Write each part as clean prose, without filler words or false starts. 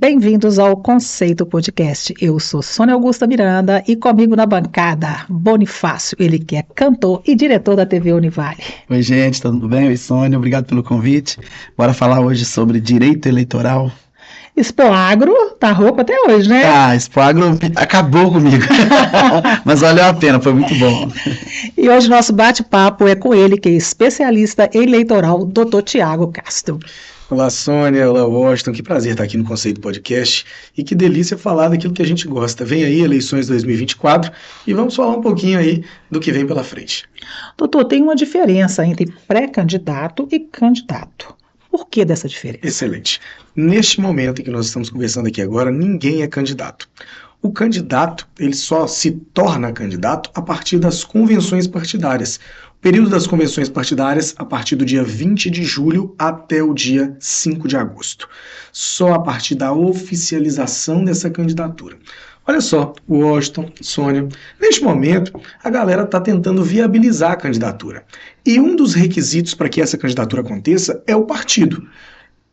Bem-vindos ao Conceito Podcast. Eu sou Sônia Augusta Miranda e comigo na bancada, Bonifácio, ele que é cantor e diretor da TV Univale. Oi, gente, tudo bem? Oi, Sônia, obrigado pelo convite. Bora falar hoje sobre direito eleitoral. Expoagro tá roupa até hoje, né? Ah, Expoagro acabou comigo, mas valeu a pena, foi muito bom. E hoje nosso bate-papo é com ele, que é especialista eleitoral, Dr. Tiago Castro. Olá, Sônia, olá, Washington, que prazer estar aqui no Conceito Podcast e que delícia falar daquilo que a gente gosta. Vem aí eleições 2024 e vamos falar um pouquinho aí do que vem pela frente. Doutor, tem uma diferença entre pré-candidato e candidato. Por que dessa diferença? Excelente. Neste momento em que nós estamos conversando aqui agora, ninguém é candidato. O candidato, ele só se torna candidato a partir das convenções partidárias. O período das convenções partidárias a partir do dia 20 de julho até o dia 5 de agosto. Só a partir da oficialização dessa candidatura. Olha só, Washington, Sônia, neste momento a galera está tentando viabilizar a candidatura. E um dos requisitos para que essa candidatura aconteça é o partido.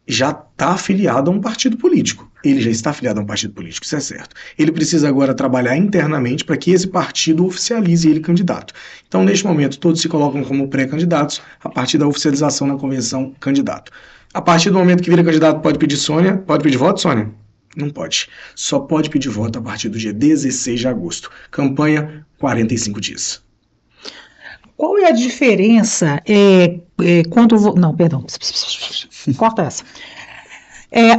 Já está afiliado a um partido político. Ele já está afiliado a um partido político, isso é certo. Ele precisa agora trabalhar internamente para que esse partido oficialize ele candidato. Então, neste momento, todos se colocam como pré-candidatos a partir da oficialização na convenção candidato. A partir do momento que vira candidato, pode pedir Sônia? Pode pedir voto, Sônia? Não pode. Só pode pedir voto a partir do dia 16 de agosto. Campanha, 45 dias. Qual é a diferença quando... Não, perdão. Corta essa.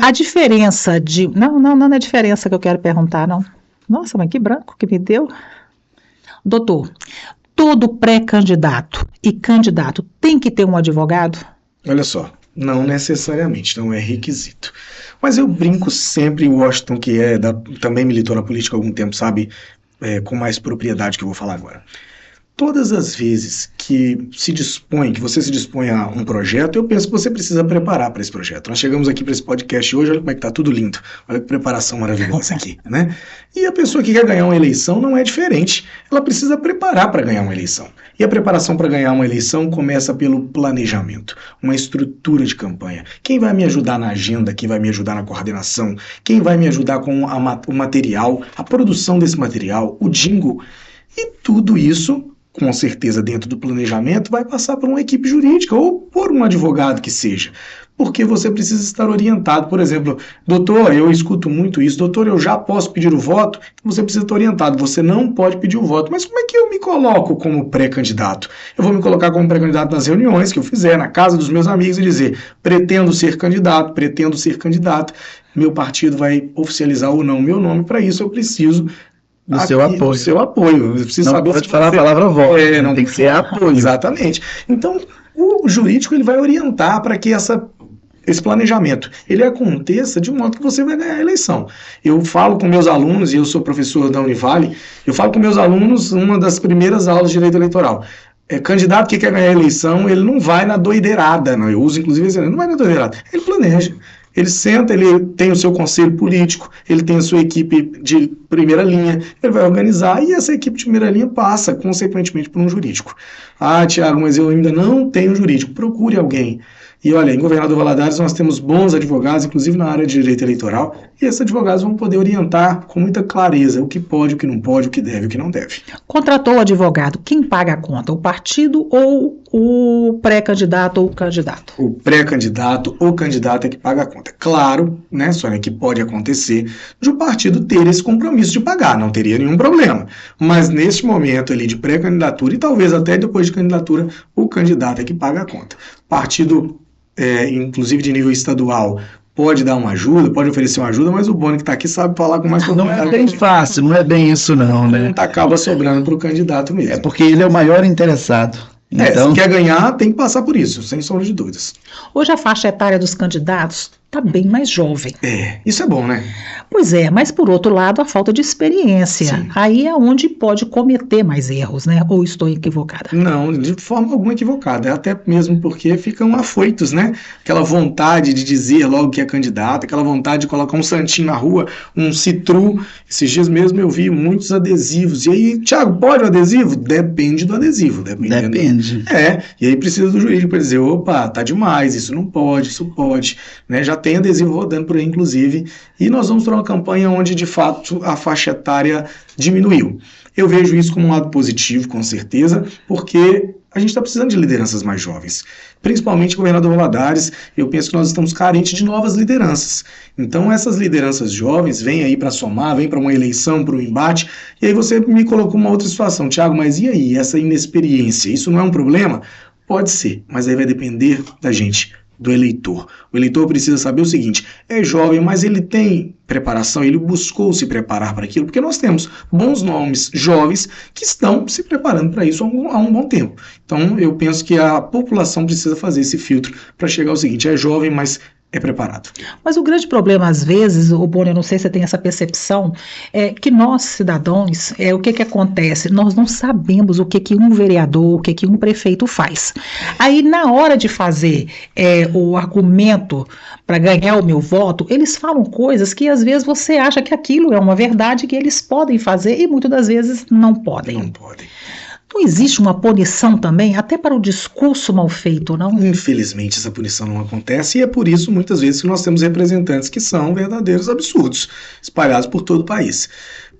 A diferença de... Não é a diferença que eu quero perguntar, não. Nossa, mas que branco que me deu. Doutor, todo pré-candidato e candidato tem que ter um advogado? Olha só, não necessariamente, não é requisito. Mas eu brinco sempre, Washington, que também militou na política há algum tempo, sabe, com mais propriedade que eu vou falar agora. Todas as vezes que você se dispõe a um projeto, eu penso que você precisa preparar para esse projeto. Nós chegamos aqui para esse podcast hoje, olha como é que tá tudo lindo, olha que preparação maravilhosa aqui, né? E a pessoa que quer ganhar uma eleição não é diferente, ela precisa preparar para ganhar uma eleição. E a preparação para ganhar uma eleição começa pelo planejamento, uma estrutura de campanha. Quem vai me ajudar na agenda, quem vai me ajudar na coordenação, quem vai me ajudar com o material, a produção desse material, o jingle, e tudo isso... com certeza dentro do planejamento, vai passar por uma equipe jurídica ou por um advogado que seja. Porque você precisa estar orientado. Por exemplo, doutor, eu escuto muito isso, doutor, eu já posso pedir o voto? Você precisa estar orientado, você não pode pedir o voto. Mas como é que eu me coloco como pré-candidato? Eu vou me colocar como pré-candidato nas reuniões que eu fizer, na casa dos meus amigos e dizer, pretendo ser candidato. Meu partido vai oficializar ou não o meu nome, para isso eu preciso... Do seu apoio. Eu preciso não saber pode falar a palavra voto, não tem que ser apoio. Exatamente. Então, o jurídico ele vai orientar para que esse planejamento ele aconteça de modo que você vai ganhar a eleição. Eu falo com meus alunos, e eu sou professor da Univale, eu falo com meus alunos uma das primeiras aulas de direito eleitoral. Candidato que quer ganhar a eleição, ele não vai na doideirada, não. Eu uso inclusive esse, não vai na doideirada, ele planeja. Ele senta, ele tem o seu conselho político, ele tem a sua equipe de primeira linha, ele vai organizar e essa equipe de primeira linha passa, consequentemente, por um jurídico. Ah, Tiago, mas eu ainda não tenho jurídico. Procure alguém. E olha, em Governador Valadares nós temos bons advogados, inclusive na área de direito eleitoral, e esses advogados vão poder orientar com muita clareza o que pode, o que não pode, o que deve, o que não deve. Contratou o advogado, quem paga a conta? O partido ou o pré-candidato ou o candidato? O pré-candidato ou candidato é que paga a conta. Claro, né, Sônia, que pode acontecer de o partido ter esse compromisso de pagar, não teria nenhum problema. Mas neste momento ali de pré-candidatura e talvez até depois de candidatura, o candidato é que paga a conta. Partido, inclusive de nível estadual, pode dar uma ajuda, pode oferecer uma ajuda, mas o Boni que está aqui sabe falar com mais propriedade. Não é bem fácil, não é bem isso não, né? Acaba sobrando para o candidato mesmo. É porque ele é o maior interessado. Então... Se quer ganhar, tem que passar por isso, sem sombra de dúvidas. Hoje a faixa etária dos candidatos está bem mais jovem. Isso é bom, né? Pois é, mas por outro lado, a falta de experiência. Sim. Aí é onde pode cometer mais erros, né? Ou estou equivocada? Não, de forma alguma equivocada. Até mesmo porque ficam afoitos, né? Aquela vontade de dizer logo que é candidato, aquela vontade de colocar um santinho na rua, um citru. Esses dias mesmo eu vi muitos adesivos. E aí, Tiago, pode o adesivo? Depende do adesivo. Depende. E aí precisa do jurídico para dizer, opa, tá demais, isso não pode, isso pode. Né? Já tem adesivo rodando por aí, inclusive, e nós vamos para uma campanha onde, de fato, a faixa etária diminuiu. Eu vejo isso como um lado positivo, com certeza, porque a gente está precisando de lideranças mais jovens. Principalmente o governador Valadares, eu penso que nós estamos carentes de novas lideranças. Então essas lideranças jovens vêm aí para somar, vêm para uma eleição, para um embate, e aí você me colocou uma outra situação, Thiago, mas e aí, essa inexperiência, isso não é um problema? Pode ser, mas aí vai depender da gente, do eleitor. O eleitor precisa saber o seguinte, é jovem, mas ele tem preparação, ele buscou se preparar para aquilo, porque nós temos bons nomes jovens que estão se preparando para isso há um bom tempo. Então eu penso que a população precisa fazer esse filtro para chegar ao seguinte, é jovem, mas é preparado. Mas o grande problema, às vezes, o Boni, eu não sei se você tem essa percepção, é que nós, cidadãos, o que acontece? Nós não sabemos o que um vereador, o que um prefeito faz. Aí, na hora de fazer o argumento para ganhar o meu voto, eles falam coisas que, às vezes, você acha que aquilo é uma verdade, que eles podem fazer e, muitas das vezes, não podem. Não podem. Não existe uma punição também, até para o discurso mal feito, não? Infelizmente, essa punição não acontece e é por isso, muitas vezes, que nós temos representantes que são verdadeiros absurdos, espalhados por todo o país.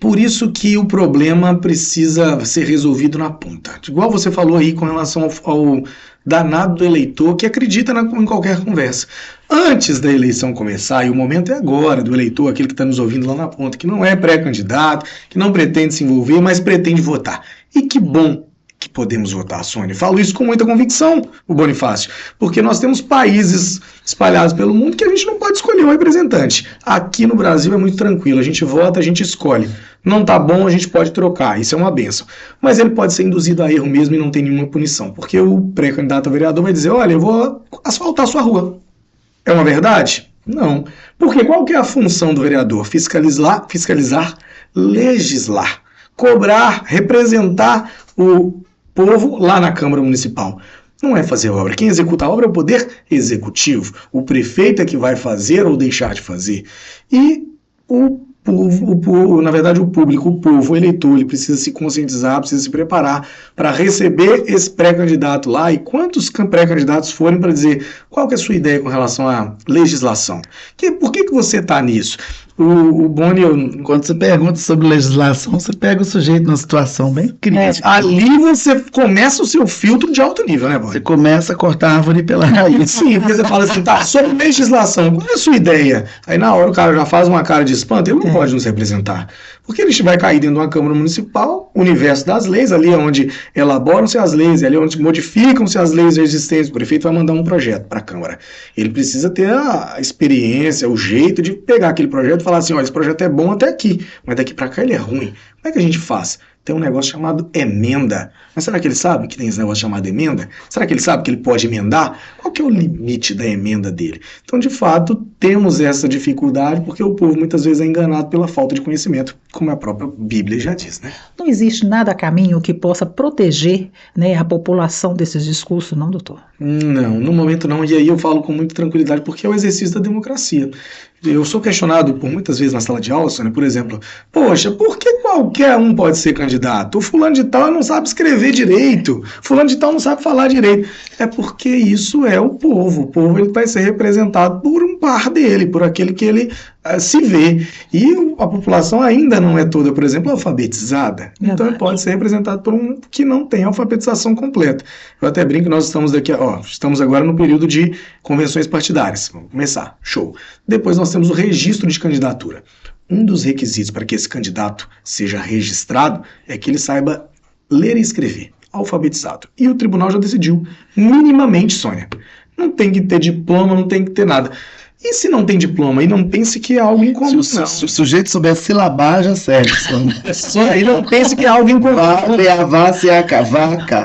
Por isso que o problema precisa ser resolvido na ponta. Igual você falou aí com relação ao danado do eleitor que acredita em qualquer conversa. Antes da eleição começar, e o momento é agora, do eleitor, aquele que está nos ouvindo lá na ponta, que não é pré-candidato, que não pretende se envolver, mas pretende votar. E que bom que podemos votar, Sônia. Falo isso com muita convicção, o Bonifácio, porque nós temos países espalhados pelo mundo que a gente não pode escolher um representante. Aqui no Brasil é muito tranquilo, a gente vota, a gente escolhe. Não tá bom, a gente pode trocar, isso é uma bênção. Mas ele pode ser induzido a erro mesmo e não tem nenhuma punição, porque o pré-candidato a vereador vai dizer, olha, eu vou asfaltar sua rua. É uma verdade? Não. Porque qual que é a função do vereador? Fiscalizar, legislar, cobrar, representar o povo lá na Câmara Municipal. Não é fazer obra. Quem executa a obra é o Poder Executivo. O prefeito é que vai fazer ou deixar de fazer. E o povo, o eleitor, ele precisa se conscientizar, precisa se preparar para receber esse pré-candidato lá. E quantos pré-candidatos forem para dizer qual que é a sua ideia com relação à legislação? Por que você está nisso? O Boni, quando você pergunta sobre legislação, você pega o sujeito numa situação bem crítica. Ali você começa o seu filtro de alto nível, né, Boni? Você começa a cortar a árvore pela raiz. Sim, porque você fala assim, tá, sobre legislação, qual é a sua ideia? Aí na hora o cara já faz uma cara de espanto, ele não pode nos representar. Porque ele vai cair dentro de uma Câmara Municipal, universo das leis, ali é onde elaboram-se as leis, ali é onde modificam-se as leis existentes. O prefeito vai mandar um projeto para a Câmara. Ele precisa ter a experiência, o jeito de pegar aquele projeto e falar assim, olha, esse projeto é bom até aqui, mas daqui para cá ele é ruim. Como é que a gente faz? Tem um negócio chamado emenda. Mas será que ele sabe que tem esse negócio chamado emenda? Será que ele sabe que ele pode emendar? Qual que é o limite da emenda dele? Então, de fato, temos essa dificuldade porque o povo muitas vezes é enganado pela falta de conhecimento, como a própria Bíblia já diz, né? Não existe nada a caminho que possa proteger, né, a população desses discursos, não, doutor? Não, no momento não. E aí eu falo com muita tranquilidade porque é o exercício da democracia. Eu sou questionado por muitas vezes na sala de aula, Sônia, por exemplo, poxa, por que qualquer um pode ser candidato? O fulano de tal não sabe escrever direito, fulano de tal não sabe falar direito. É porque isso é o povo ele vai ser representado por um par dele, por aquele que ele se vê. E a população ainda não é toda, por exemplo, alfabetizada. Então ele pode ser representado por um que não tem alfabetização completa. Eu até brinco que nós estamos agora no período de convenções partidárias. Vamos começar, show. Depois nós temos o registro de candidatura. Um dos requisitos para que esse candidato seja registrado é que ele saiba ler e escrever, alfabetizado. E o tribunal já decidiu, minimamente, Sônia. Não tem que ter diploma, não tem que ter nada. E se não tem diploma? E não pense que é algo incomum. Se o sujeito souber silabar, já serve. E não pense que é algo incomum.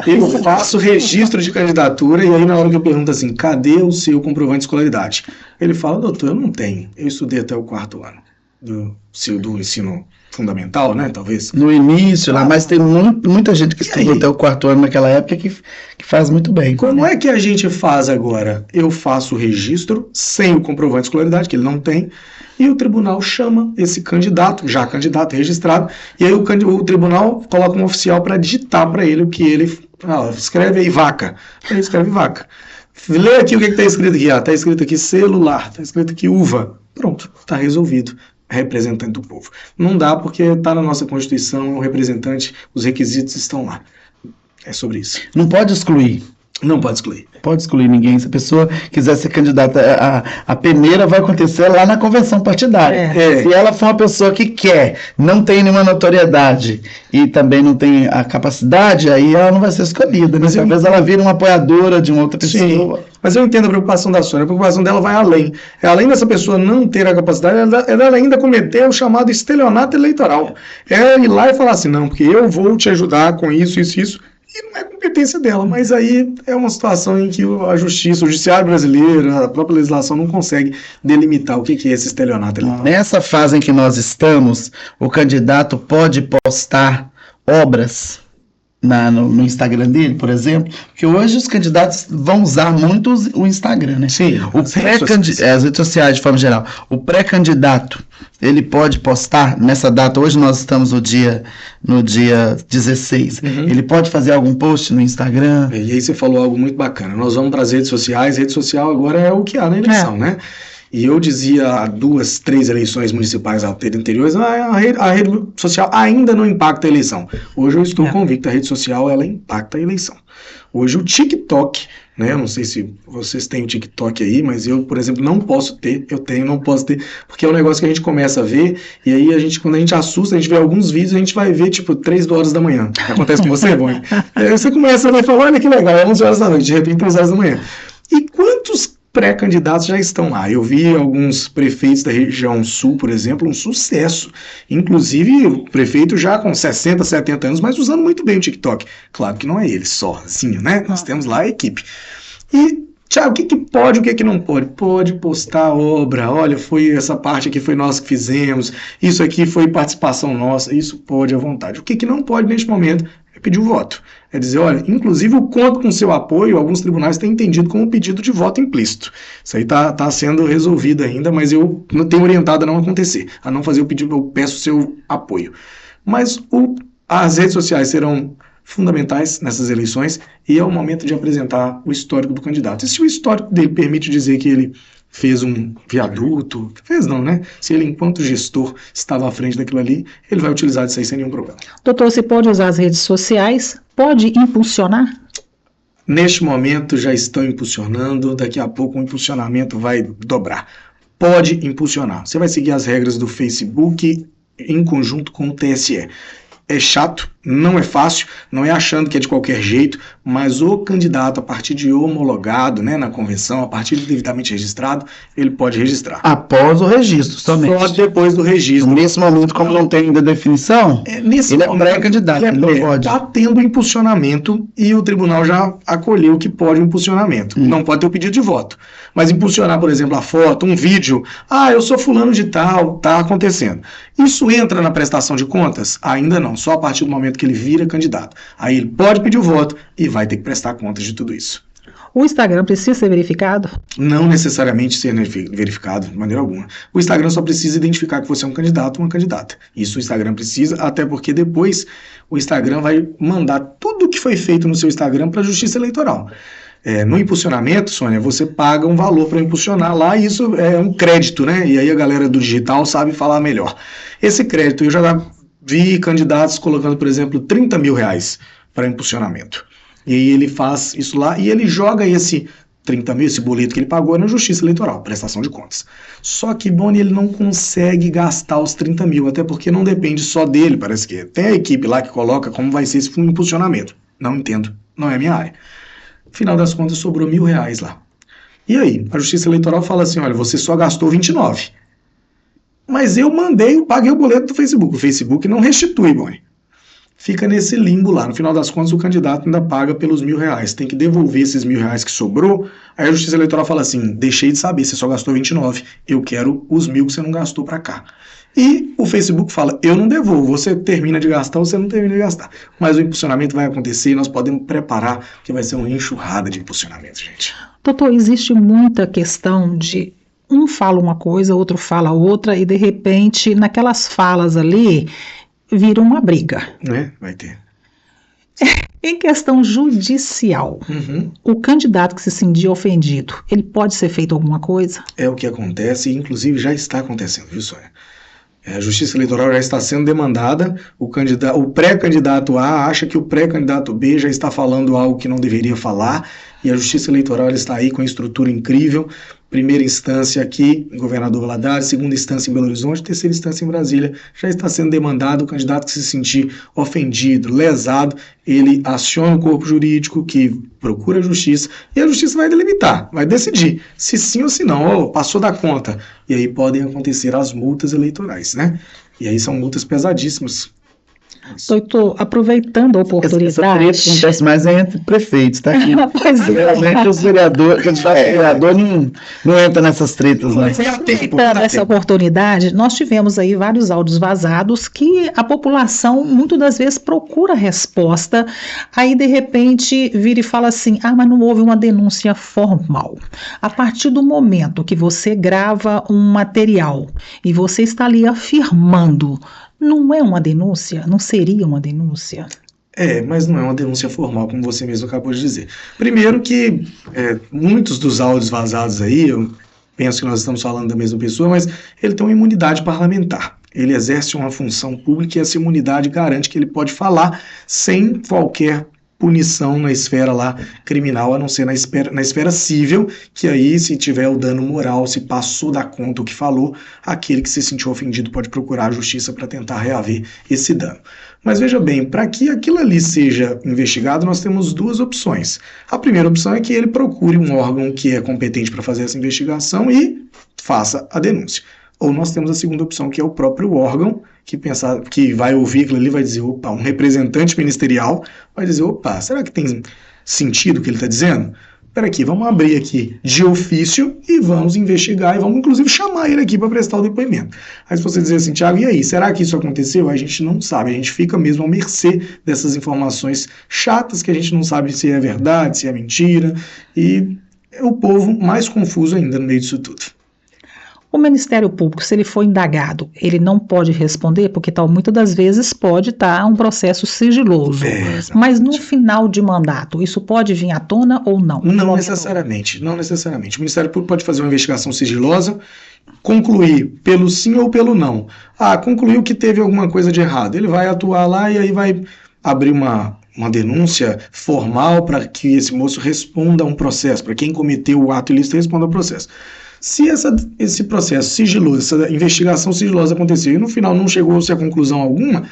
Eu faço registro de candidatura e aí na hora que eu pergunto assim, cadê o seu comprovante de escolaridade? Ele fala, doutor, eu não tenho. Eu estudei até o 4º ano do ensino fundamental, né, talvez. No início, lá, mas tem muita gente que estudou até o 4º ano naquela época que faz muito bem. Como é que a gente faz agora? Eu faço o registro sem o comprovante de escolaridade, que ele não tem, e o tribunal chama esse candidato, já candidato registrado, e aí o tribunal coloca um oficial para digitar para ele o que ele escreve aí, vaca. Ele escreve vaca. Lê aqui o que está escrito aqui. Está escrito aqui celular, está escrito aqui uva. Pronto, está resolvido. Representante do povo. Não dá porque está na nossa Constituição, é um representante, os requisitos estão lá. É sobre isso. Não pode excluir. Não pode excluir. Pode excluir ninguém. Se a pessoa quiser ser candidata, a peneira vai acontecer lá na convenção partidária. Se ela for uma pessoa que quer, não tem nenhuma notoriedade e também não tem a capacidade, aí ela não vai ser escolhida. Mas talvez ela vire uma apoiadora de uma outra pessoa. Sim, mas eu entendo a preocupação da Sônia. A preocupação dela vai além. Além dessa pessoa não ter a capacidade, ela ainda cometer o chamado estelionato eleitoral. É ir lá e falar assim, não, porque eu vou te ajudar com isso, isso, isso. E não é competência dela, mas aí é uma situação em que a justiça, o judiciário brasileiro, a própria legislação não consegue delimitar o que é esse estelionato eleitoral. Nessa fase em que nós estamos, o candidato pode postar obras no Instagram dele, por exemplo, porque hoje os candidatos vão usar muito o Instagram, né? Sim, as redes sociais de forma geral. O pré-candidato, ele pode postar nessa data, hoje nós estamos no dia 16, ele pode fazer algum post no Instagram? E aí você falou algo muito bacana, nós vamos para as redes sociais, rede social agora é o que há na eleição, né? E eu dizia há 2, 3 eleições municipais anteriores, a rede social ainda não impacta a eleição. Hoje eu estou convicto, a rede social ela impacta a eleição. Hoje o TikTok, né? Eu não sei se vocês têm o TikTok aí, mas eu, por exemplo, não posso ter. Eu tenho, não posso ter, porque é um negócio que a gente começa a ver, e aí quando a gente assusta, a gente vê alguns vídeos, a gente vai ver, tipo, 3 horas da manhã. Acontece com você, Boni? Aí você começa, vai falar, olha que legal, é 11 horas da noite, de repente 3 horas da manhã. E quantos pré-candidatos já estão lá? Eu vi alguns prefeitos da região sul, por exemplo, um sucesso. Inclusive, o prefeito já com 60, 70 anos, mas usando muito bem o TikTok. Claro que não é ele sozinho, né? Nós temos lá a equipe. E, Thiago, o que pode, o que não pode? Pode postar obra. Olha, foi essa parte aqui, foi nós que fizemos. Isso aqui foi participação nossa. Isso pode à vontade. O que não pode neste momento é pedir o voto. É dizer, olha, inclusive o conto com seu apoio, alguns tribunais têm entendido como um pedido de voto implícito. Isso aí está sendo resolvido ainda, mas eu não tenho orientado a não acontecer, a não fazer o pedido, eu peço seu apoio. Mas as redes sociais serão fundamentais nessas eleições e é o momento de apresentar o histórico do candidato. E se o histórico dele permite dizer que ele fez um viaduto, fez não, né? Se ele, enquanto gestor, estava à frente daquilo ali, ele vai utilizar isso aí sem nenhum problema. Doutor, você pode usar as redes sociais? Pode impulsionar? Neste momento já estão impulsionando, daqui a pouco o impulsionamento vai dobrar. Pode impulsionar. Você vai seguir as regras do Facebook em conjunto com o TSE. É chato, não é fácil, não é achando que é de qualquer jeito, mas o candidato, a partir de homologado, né, na convenção, a partir de devidamente registrado, ele pode registrar. Após o registro, somente. Só depois do registro. Nesse momento, como não tem ainda definição, ele é pré-candidato, ele não pode. Está tendo impulsionamento e o tribunal já acolheu que pode impulsionamento. Não pode ter o pedido de voto. Mas impulsionar, por exemplo, a foto, um vídeo, eu sou fulano de tal, está acontecendo. Isso entra na prestação de contas? Ainda não, só a partir do momento que ele vira candidato. Aí ele pode pedir o voto e vai ter que prestar contas de tudo isso. O Instagram precisa ser verificado? Não necessariamente ser verificado, de maneira alguma. O Instagram só precisa identificar que você é um candidato ou uma candidata. Isso o Instagram precisa, até porque depois o Instagram vai mandar tudo o que foi feito no seu Instagram para a Justiça Eleitoral. No impulsionamento, Sônia, você paga um valor para impulsionar lá e isso é um crédito, né? E aí a galera do digital sabe falar melhor. Esse crédito, eu já vi candidatos colocando, por exemplo, R$30 mil para impulsionamento. E aí ele faz isso lá e ele joga esse 30 mil, esse boleto que ele pagou na Justiça Eleitoral, prestação de contas. Só que, Boni, ele não consegue gastar os 30 mil, até porque não depende só dele, parece que tem a equipe lá que coloca como vai ser esse impulsionamento. Não entendo, não é a minha área. Final das contas, sobrou R$1.000 lá. E aí, a Justiça Eleitoral fala assim, olha, você só gastou 29. Mas eu paguei o boleto do Facebook. O Facebook não restitui, Boni. Fica nesse limbo lá. No final das contas, o candidato ainda paga pelos R$1.000. Tem que devolver esses R$1.000 que sobrou. Aí a Justiça Eleitoral fala assim, deixei de saber, você só gastou 29. Eu quero os 1.000 que você não gastou para cá. E o Facebook fala, eu não devolvo, você termina de gastar ou você não termina de gastar. Mas o impulsionamento vai acontecer e nós podemos preparar, que vai ser uma enxurrada de impulsionamento, gente. Doutor, existe muita questão de um fala uma coisa, outro fala outra, e de repente, naquelas falas ali, vira uma briga. Né? Vai ter. Em questão judicial, o candidato que se sentir ofendido, ele pode ser feito alguma coisa? É o que acontece e inclusive já está acontecendo, viu, Sônia? A Justiça Eleitoral já está sendo demandada, o pré-candidato A acha que o pré-candidato B já está falando algo que não deveria falar, e a Justiça Eleitoral está aí com uma estrutura incrível, primeira instância aqui em Governador Valadares, segunda instância em Belo Horizonte, terceira instância em Brasília, já está sendo demandado. O candidato que se sentir ofendido, lesado, ele aciona o corpo jurídico que procura a justiça, e a justiça vai delimitar, vai decidir se sim ou se não, passou da conta, e aí podem acontecer as multas eleitorais, né? E aí são multas pesadíssimas. Doutor, aproveitando a oportunidade... Essa treta acontece mais entre prefeitos, tá aqui. Pois é. Realmente os vereadores, candidato a vereador não entra nessas tretas, né? Aproveitando essa oportunidade, nós tivemos aí vários áudios vazados que a população, muitas das vezes, procura resposta, aí de repente vira e fala assim, mas não houve uma denúncia formal. A partir do momento que você grava um material e você está ali afirmando, não é uma denúncia? Não seria uma denúncia? Mas não é uma denúncia formal, como você mesmo acabou de dizer. Primeiro que muitos dos áudios vazados aí, eu penso que nós estamos falando da mesma pessoa, mas ele tem uma imunidade parlamentar. Ele exerce uma função pública e essa imunidade garante que ele pode falar sem qualquer punição na esfera lá criminal, a não ser na esfera civil, que aí, se tiver o dano moral, se passou da conta o que falou, aquele que se sentiu ofendido pode procurar a justiça para tentar reaver esse dano. Mas veja bem, para que aquilo ali seja investigado, nós temos duas opções. A primeira opção é que ele procure um órgão que é competente para fazer essa investigação e faça a denúncia. Ou nós temos a segunda opção, que é o próprio órgão, que vai ouvir aquilo ali, vai dizer, um representante ministerial vai dizer, será que tem sentido o que ele está dizendo? Espera aqui, vamos abrir aqui de ofício e vamos investigar e vamos inclusive chamar ele aqui para prestar o depoimento. Aí se você dizer assim, Thiago, e aí, será que isso aconteceu? A gente não sabe, a gente fica mesmo à mercê dessas informações chatas que a gente não sabe se é verdade, se é mentira, e é o povo mais confuso ainda no meio disso tudo. O Ministério Público, se ele for indagado, ele não pode responder, porque muitas das vezes pode estar um processo sigiloso. Mas no final de mandato, isso pode vir à tona ou não? Não necessariamente. O Ministério Público pode fazer uma investigação sigilosa, concluir pelo sim ou pelo não. Concluiu que teve alguma coisa de errado. Ele vai atuar lá e aí vai abrir uma denúncia formal para que esse moço responda a um processo, para quem cometeu o ato ilícito responda ao processo. Se esse processo sigiloso, essa investigação sigilosa aconteceu e no final não chegou-se a conclusão alguma,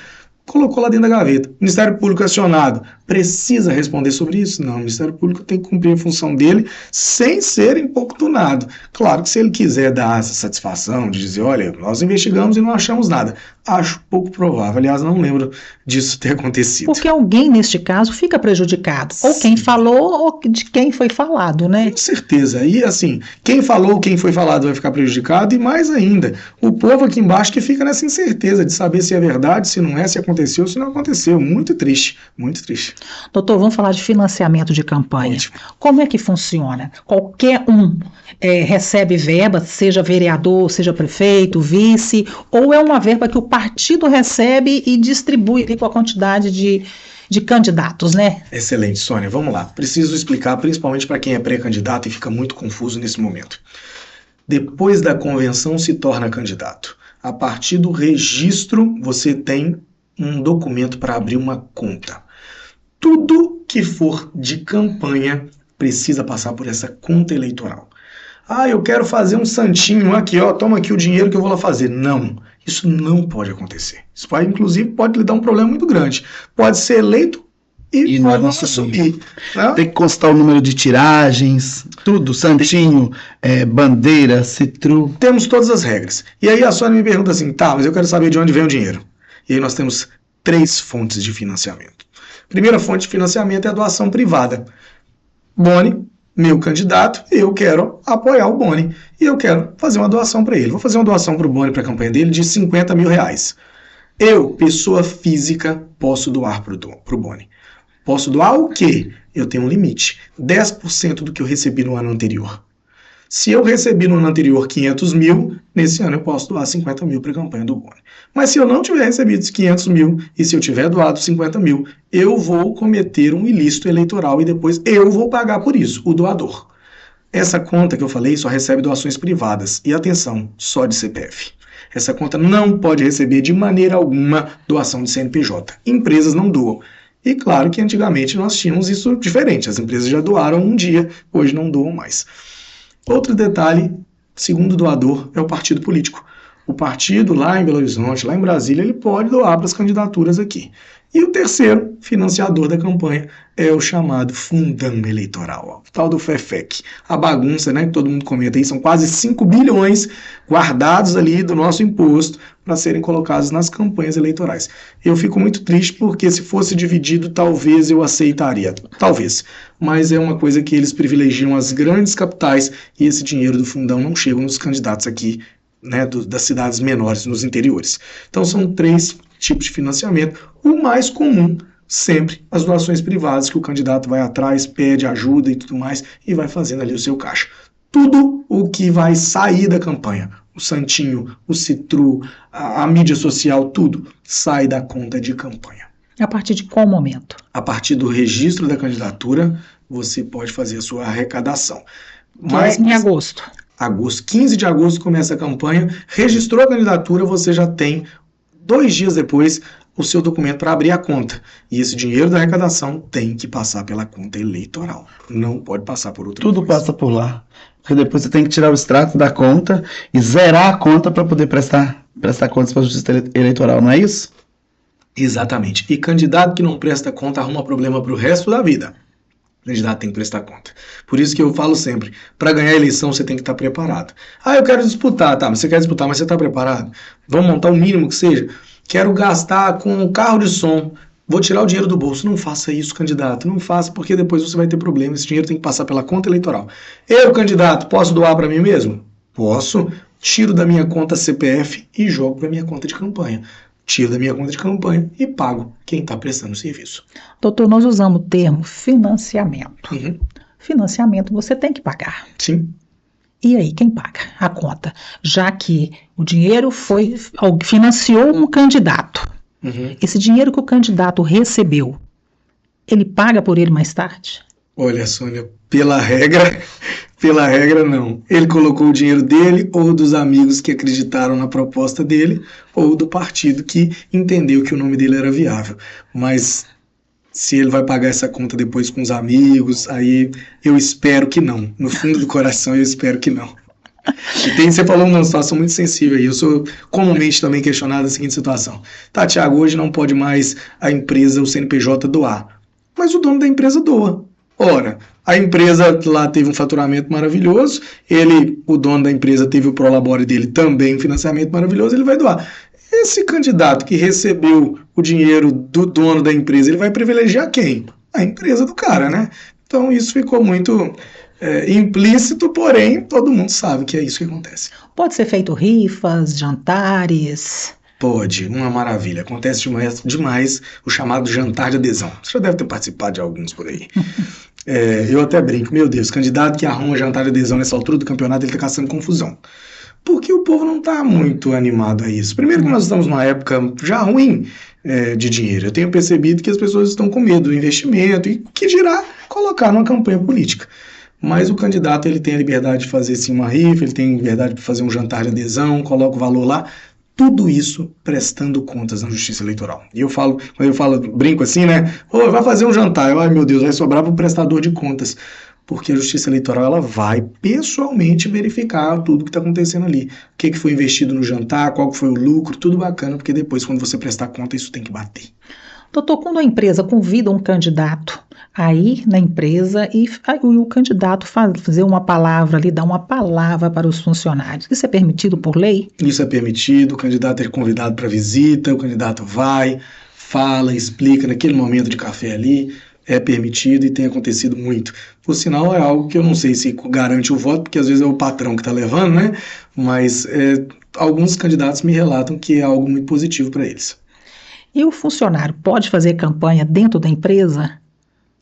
colocou lá dentro da gaveta. O Ministério Público acionado precisa responder sobre isso? Não, o Ministério Público tem que cumprir a função dele sem ser importunado. Claro que se ele quiser dar essa satisfação de dizer, olha, nós investigamos e não achamos nada, acho pouco provável. Aliás, não lembro disso ter acontecido. Porque alguém, neste caso, fica prejudicado. Ou quem falou, ou de quem foi falado, né? Com certeza. E assim, quem falou, quem foi falado vai ficar prejudicado, e mais ainda, o povo aqui embaixo que fica nessa incerteza de saber se é verdade, se não é, se aconteceu, se não aconteceu. Muito triste, muito triste. Doutor, vamos falar de financiamento de campanha. Ótimo. Como é que funciona? Qualquer um recebe verba, seja vereador, seja prefeito, vice, ou é uma verba que o partido recebe e distribui com a quantidade de candidatos, né? Excelente, Sônia. Vamos lá. Preciso explicar, principalmente para quem é pré-candidato e fica muito confuso nesse momento. Depois da convenção se torna candidato. A partir do registro, você tem um documento para abrir uma conta. Tudo que for de campanha precisa passar por essa conta eleitoral. Eu quero fazer um santinho aqui, toma aqui o dinheiro que eu vou lá fazer. Não, isso não pode acontecer. Isso inclusive pode lhe dar um problema muito grande. Pode ser eleito e pode não assumir. Tem que constar o número de tiragens, tudo, santinho, bandeira, citru. Temos todas as regras. E aí a Sônia me pergunta assim, mas eu quero saber de onde vem o dinheiro. E aí nós temos 3 fontes de financiamento. Primeira fonte de financiamento é a doação privada. Boni, meu candidato, eu quero apoiar o Boni e eu quero fazer uma doação para ele. Vou fazer uma doação para o Boni, para a campanha dele, de R$50 mil. Eu, pessoa física, posso doar para o Boni. Posso doar o quê? Eu tenho um limite. 10% do que eu recebi no ano anterior. Se eu recebi no ano anterior 500 mil, nesse ano eu posso doar 50 mil para a campanha do Boni. Mas se eu não tiver recebido esses 500 mil e se eu tiver doado 50 mil, eu vou cometer um ilícito eleitoral e depois eu vou pagar por isso, o doador. Essa conta que eu falei só recebe doações privadas. E atenção, só de CPF. Essa conta não pode receber de maneira alguma doação de CNPJ. Empresas não doam. E claro que antigamente nós tínhamos isso diferente. As empresas já doaram um dia, hoje não doam mais. Outro detalhe, segundo doador, é o partido político. O partido lá em Belo Horizonte, lá em Brasília, ele pode doar para as candidaturas aqui. E o terceiro financiador da campanha é o chamado fundão eleitoral, o tal do FEFEC. A bagunça, né, que todo mundo comenta aí, são quase 5 bilhões guardados ali do nosso imposto para serem colocados nas campanhas eleitorais. Eu fico muito triste porque se fosse dividido, talvez eu aceitaria. Talvez. Mas é uma coisa que eles privilegiam as grandes capitais e esse dinheiro do fundão não chega nos candidatos aqui, né, das cidades menores, nos interiores. Então são 3 tipos de financiamento. O mais comum, sempre, as doações privadas, que o candidato vai atrás, pede ajuda e tudo mais, e vai fazendo ali o seu caixa. Tudo o que vai sair da campanha, o santinho, o citru, a mídia social, tudo, sai da conta de campanha. A partir de qual momento? A partir do registro da candidatura, você pode fazer a sua arrecadação. Mas em agosto. 15 de agosto começa a campanha, registrou a candidatura, você já tem 2 dias depois o seu documento para abrir a conta. E esse dinheiro da arrecadação tem que passar pela conta eleitoral. Não pode passar por outra Tudo coisa. passa por lá. Porque depois você tem que tirar o extrato da conta e zerar a conta para poder prestar contas para a Justiça Eleitoral, não é isso? Exatamente. E candidato que não presta conta arruma problema para o resto da vida. O candidato tem que prestar conta. Por isso que eu falo sempre, para ganhar a eleição você tem que estar preparado. Ah, eu quero disputar, tá, mas você quer disputar, mas você está preparado? Vamos montar o mínimo que seja? Quero gastar com um carro de som, vou tirar o dinheiro do bolso. Não faça isso, candidato, não faça, porque depois você vai ter problema, esse dinheiro tem que passar pela conta eleitoral. Eu, candidato, posso doar para mim mesmo? Posso, tiro da minha conta CPF e jogo para minha conta de campanha. Tiro da minha conta de campanha e pago quem está prestando o serviço. Doutor, nós usamos o termo financiamento. Uhum. Financiamento você tem que pagar. Sim. E aí, quem paga a conta? Já que o dinheiro financiou um candidato. Uhum. Esse dinheiro que o candidato recebeu, ele paga por ele mais tarde? Olha, Sônia, pela regra não. Ele colocou o dinheiro dele ou dos amigos que acreditaram na proposta dele ou do partido que entendeu que o nome dele era viável. Mas se ele vai pagar essa conta depois com os amigos, aí eu espero que não. No fundo do coração eu espero que não. E você falou uma situação muito sensível aí. Eu sou comumente também questionado da seguinte situação. Tá, Thiago, hoje não pode mais a empresa, o CNPJ doar. Mas o dono da empresa doa. Ora, a empresa lá teve um faturamento maravilhoso, o dono da empresa teve o prolabore dele também, um financiamento maravilhoso, ele vai doar. Esse candidato que recebeu o dinheiro do dono da empresa, ele vai privilegiar quem? A empresa do cara, né? Então isso ficou muito implícito, porém todo mundo sabe que é isso que acontece. Pode ser feito rifas, jantares... Pode, uma maravilha. Acontece demais o chamado jantar de adesão. Você já deve ter participado de alguns por aí. Eu até brinco, meu Deus, candidato que arruma jantar de adesão nessa altura do campeonato, ele está caçando confusão. Porque o povo não está muito animado a isso. Primeiro que nós estamos numa época já ruim de dinheiro. Eu tenho percebido que as pessoas estão com medo do investimento e que dirá colocar numa campanha política. Mas o candidato ele tem a liberdade de fazer sim uma rifa, ele tem a liberdade de fazer um jantar de adesão, coloca o valor lá. Tudo isso prestando contas na Justiça Eleitoral. E quando eu falo, brinco assim, né? Vai fazer um jantar. Ai, meu Deus, vai sobrar para o prestador de contas. Porque a Justiça Eleitoral ela vai pessoalmente verificar tudo que está acontecendo ali. O que foi investido no jantar, qual foi o lucro, tudo bacana, porque depois, quando você prestar conta, isso tem que bater. Doutor, quando a empresa convida um candidato a ir na empresa e o candidato fazer uma palavra ali, dar uma palavra para os funcionários, isso é permitido por lei? Isso é permitido, o candidato é convidado para visita, o candidato vai, fala, explica naquele momento de café ali, é permitido e tem acontecido muito. Por sinal, é algo que eu não sei se garante o voto, porque às vezes é o patrão que está levando, né? Mas alguns candidatos me relatam que é algo muito positivo para eles. E o funcionário pode fazer campanha dentro da empresa?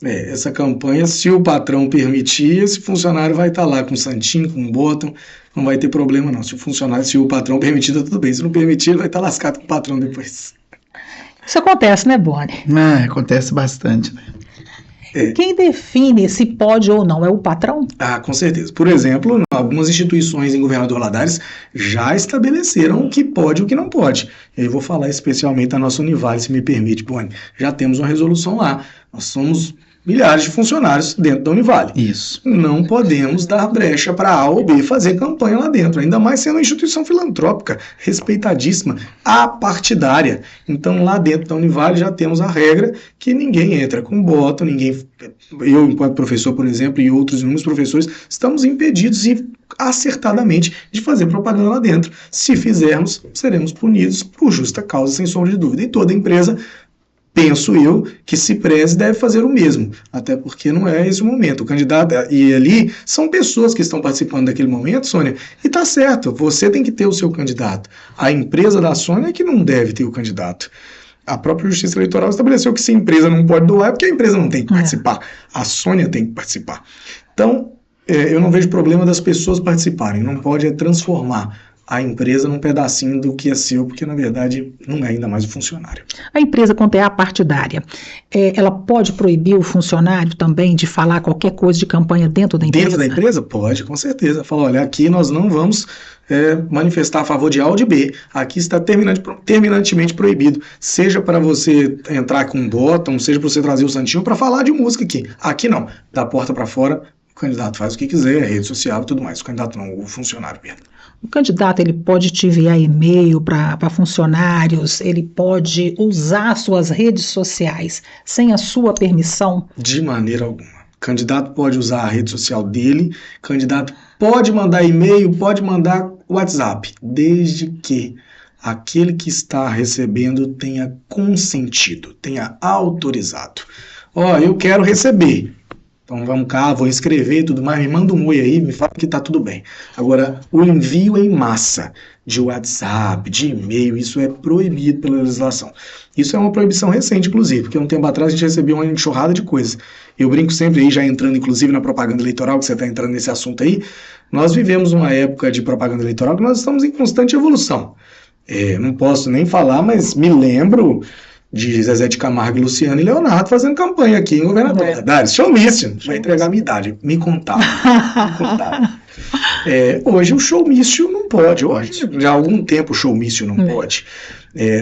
Essa campanha, se o patrão permitir, esse funcionário vai estar lá com santinho, com bottom, não vai ter problema não. Se o patrão permitir, tá tudo bem. Se não permitir, ele vai estar lascado com o patrão depois. Isso acontece, né, Boni? Acontece bastante, né? Quem define se pode ou não é o patrão? Com certeza. Por exemplo, algumas instituições em Governador Valadares já estabeleceram o que pode e o que não pode. Eu vou falar especialmente da nossa Univale, se me permite, Boni. Já temos uma resolução lá. Nós somos milhares de funcionários dentro da Univale. Isso. Não podemos dar brecha para A ou B fazer campanha lá dentro, ainda mais sendo uma instituição filantrópica, respeitadíssima, apartidária. Então, lá dentro da Univale já temos a regra que ninguém entra com bota, eu, enquanto professor, por exemplo, e outros inúmeros professores, estamos impedidos acertadamente de fazer propaganda lá dentro. Se fizermos, seremos punidos por justa causa, sem sombra de dúvida. E toda empresa, penso eu, que se preze deve fazer o mesmo, até porque não é esse o momento. O candidato, e ali são pessoas que estão participando daquele momento, Sônia, e tá certo, você tem que ter o seu candidato. A empresa da Sônia é que não deve ter o candidato. A própria Justiça Eleitoral estabeleceu que se a empresa não pode doar é porque a empresa não tem que participar. A Sônia tem que participar. Então, eu não vejo problema das pessoas participarem, não pode transformar a empresa num pedacinho do que é seu, porque na verdade não é ainda mais o funcionário. A empresa, quando é apartidária, ela pode proibir o funcionário também de falar qualquer coisa de campanha dentro da empresa? Dentro da empresa? Pode, com certeza. Fala, olha, aqui nós não vamos manifestar a favor de A ou de B. Aqui está terminantemente proibido. Seja para você entrar com um bottom, seja para você trazer o santinho para falar de música aqui. Aqui não. Da porta para fora, o candidato faz o que quiser, rede social e tudo mais. O candidato não, o funcionário, Pedro. O candidato, ele pode te enviar e-mail para funcionários, ele pode usar suas redes sociais sem a sua permissão? De maneira alguma. O candidato pode usar a rede social dele, o candidato pode mandar e-mail, pode mandar WhatsApp, desde que aquele que está recebendo tenha consentido, tenha autorizado. Eu quero receber. Então vamos cá, vou escrever e tudo mais, me manda um oi aí, me fala que tá tudo bem. Agora, o envio em massa de WhatsApp, de e-mail, isso é proibido pela legislação. Isso é uma proibição recente, inclusive, porque um tempo atrás a gente recebeu uma enxurrada de coisas. Eu brinco sempre aí, já entrando inclusive na propaganda eleitoral, que você está entrando nesse assunto aí, nós vivemos uma época de propaganda eleitoral que nós estamos em constante evolução. Não posso nem falar, mas me lembro de Zezé de Camargo, Luciano e Leonardo fazendo campanha aqui em Governador Valadares. Showmício, vai entregar a minha idade. Me contaram. Hoje o showmício não pode. Hoje, já há algum tempo o showmício não pode.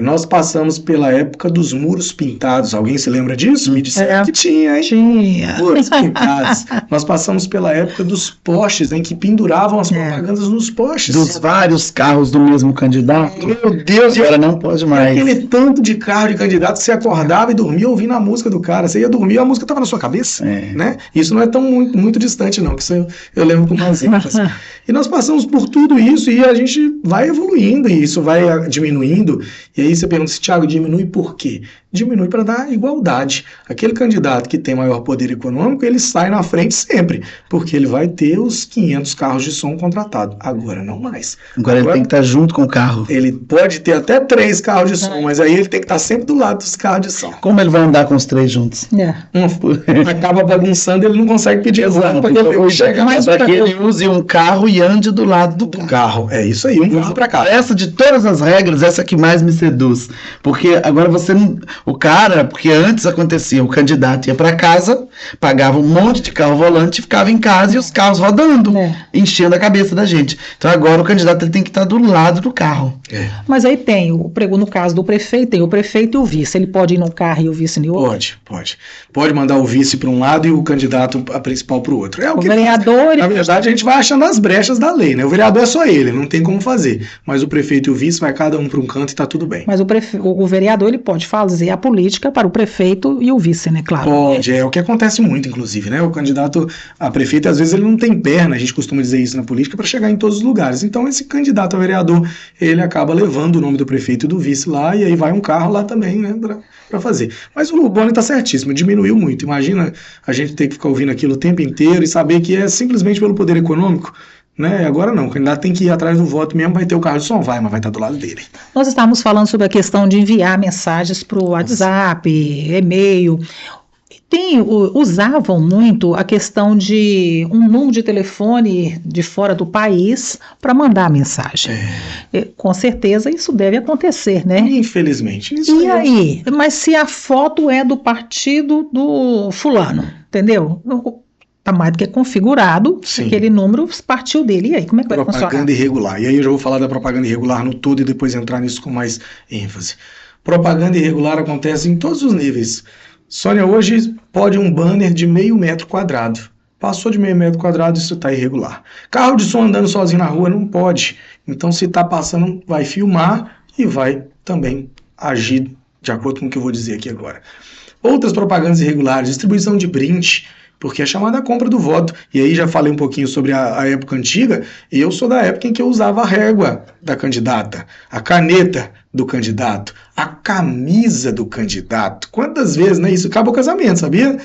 Nós passamos pela época dos muros pintados. Alguém se lembra disso? Me disseram que tinha, hein? Tinha. Muros pintados. Nós passamos pela época dos postes, em que penduravam as propagandas nos postes. Dos vários carros do mesmo candidato. Meu Deus! Agora não pode mais. Aquele tanto de carro de candidato que você acordava e dormia ouvindo a música do cara. Você ia dormir e a música estava na sua cabeça. Né? Isso não é tão muito distante, não. Que isso eu lembro com mais ênfase. E nós passamos por tudo isso e a gente vai evoluindo e isso vai diminuindo. E aí você pergunta se, Thiago, diminui por quê? Diminui para dar igualdade. Aquele candidato que tem maior poder econômico, ele sai na frente sempre, porque ele vai ter os 500 carros de som contratados. Agora não mais. Agora ele tem que estar junto com o carro. Ele pode ter até 3 carros de som, mas aí ele tem que estar sempre do lado dos carros de som. Como ele vai andar com os 3 juntos? Acaba bagunçando, ele não consegue pedir exato, porque ele vai chegar mais para que ele use um carro e ande do lado do carro. É isso aí, um carro para cá. Essa de todas as regras, essa que mais me seduz. Porque agora você não... O cara, porque antes acontecia, o candidato ia para casa, pagava um monte de carro volante, ficava em casa e os carros rodando, enchendo a cabeça da gente. Então agora o candidato ele tem que estar do lado do carro. Mas aí tem, no caso do prefeito, tem o prefeito e o vice. Ele pode ir num carro e o vice no outro? Pode. Pode mandar o vice para um lado e o candidato a principal para o outro. O vereador... Na verdade, a gente vai achando as brechas da lei, né? O vereador é só ele, não tem como fazer. Mas o prefeito e o vice vai cada um para um canto e tá tudo bem. Mas o vereador, ele pode fazer a política para o prefeito e o vice, né? Claro. Pode, é o que acontece muito, inclusive, né? O candidato a prefeito, às vezes, ele não tem perna, a gente costuma dizer isso na política, para chegar em todos os lugares. Então, esse candidato a vereador, ele acaba levando o nome do prefeito e do vice lá, e aí vai um carro lá também, né? Para fazer. Mas o Boni tá certíssimo, diminuiu muito. Imagina a gente ter que ficar ouvindo aquilo o tempo inteiro e saber que é simplesmente pelo poder econômico. Né? Agora não, o candidato tem que ir atrás do voto mesmo, vai ter o carro de som, mas vai estar do lado dele. Nós estávamos falando sobre a questão de enviar mensagens para o WhatsApp, e-mail. Usavam muito a questão de um número de telefone de fora do país para mandar a mensagem. Com certeza isso deve acontecer, né? Infelizmente. E aí? Mas se a foto é do partido do fulano, entendeu? Está mais do que configurado, aquele número partiu dele. E aí, como é que vai funcionar? Propaganda irregular. E aí eu já vou falar da propaganda irregular no todo e depois entrar nisso com mais ênfase. Propaganda irregular acontece em todos os níveis. Sônia, hoje pode um banner de 0,5 metro quadrado. Passou de 0,5 metro quadrado, isso está irregular. Carro de som andando sozinho na rua, não pode. Então, se está passando, vai filmar e vai também agir de acordo com o que eu vou dizer aqui agora. Outras propagandas irregulares, distribuição de print, porque é chamada compra do voto. E aí já falei um pouquinho sobre a época antiga, e eu sou da época em que eu usava a régua da candidata, a caneta do candidato, a camisa do candidato. Quantas vezes, né? Isso acabou o casamento, sabia?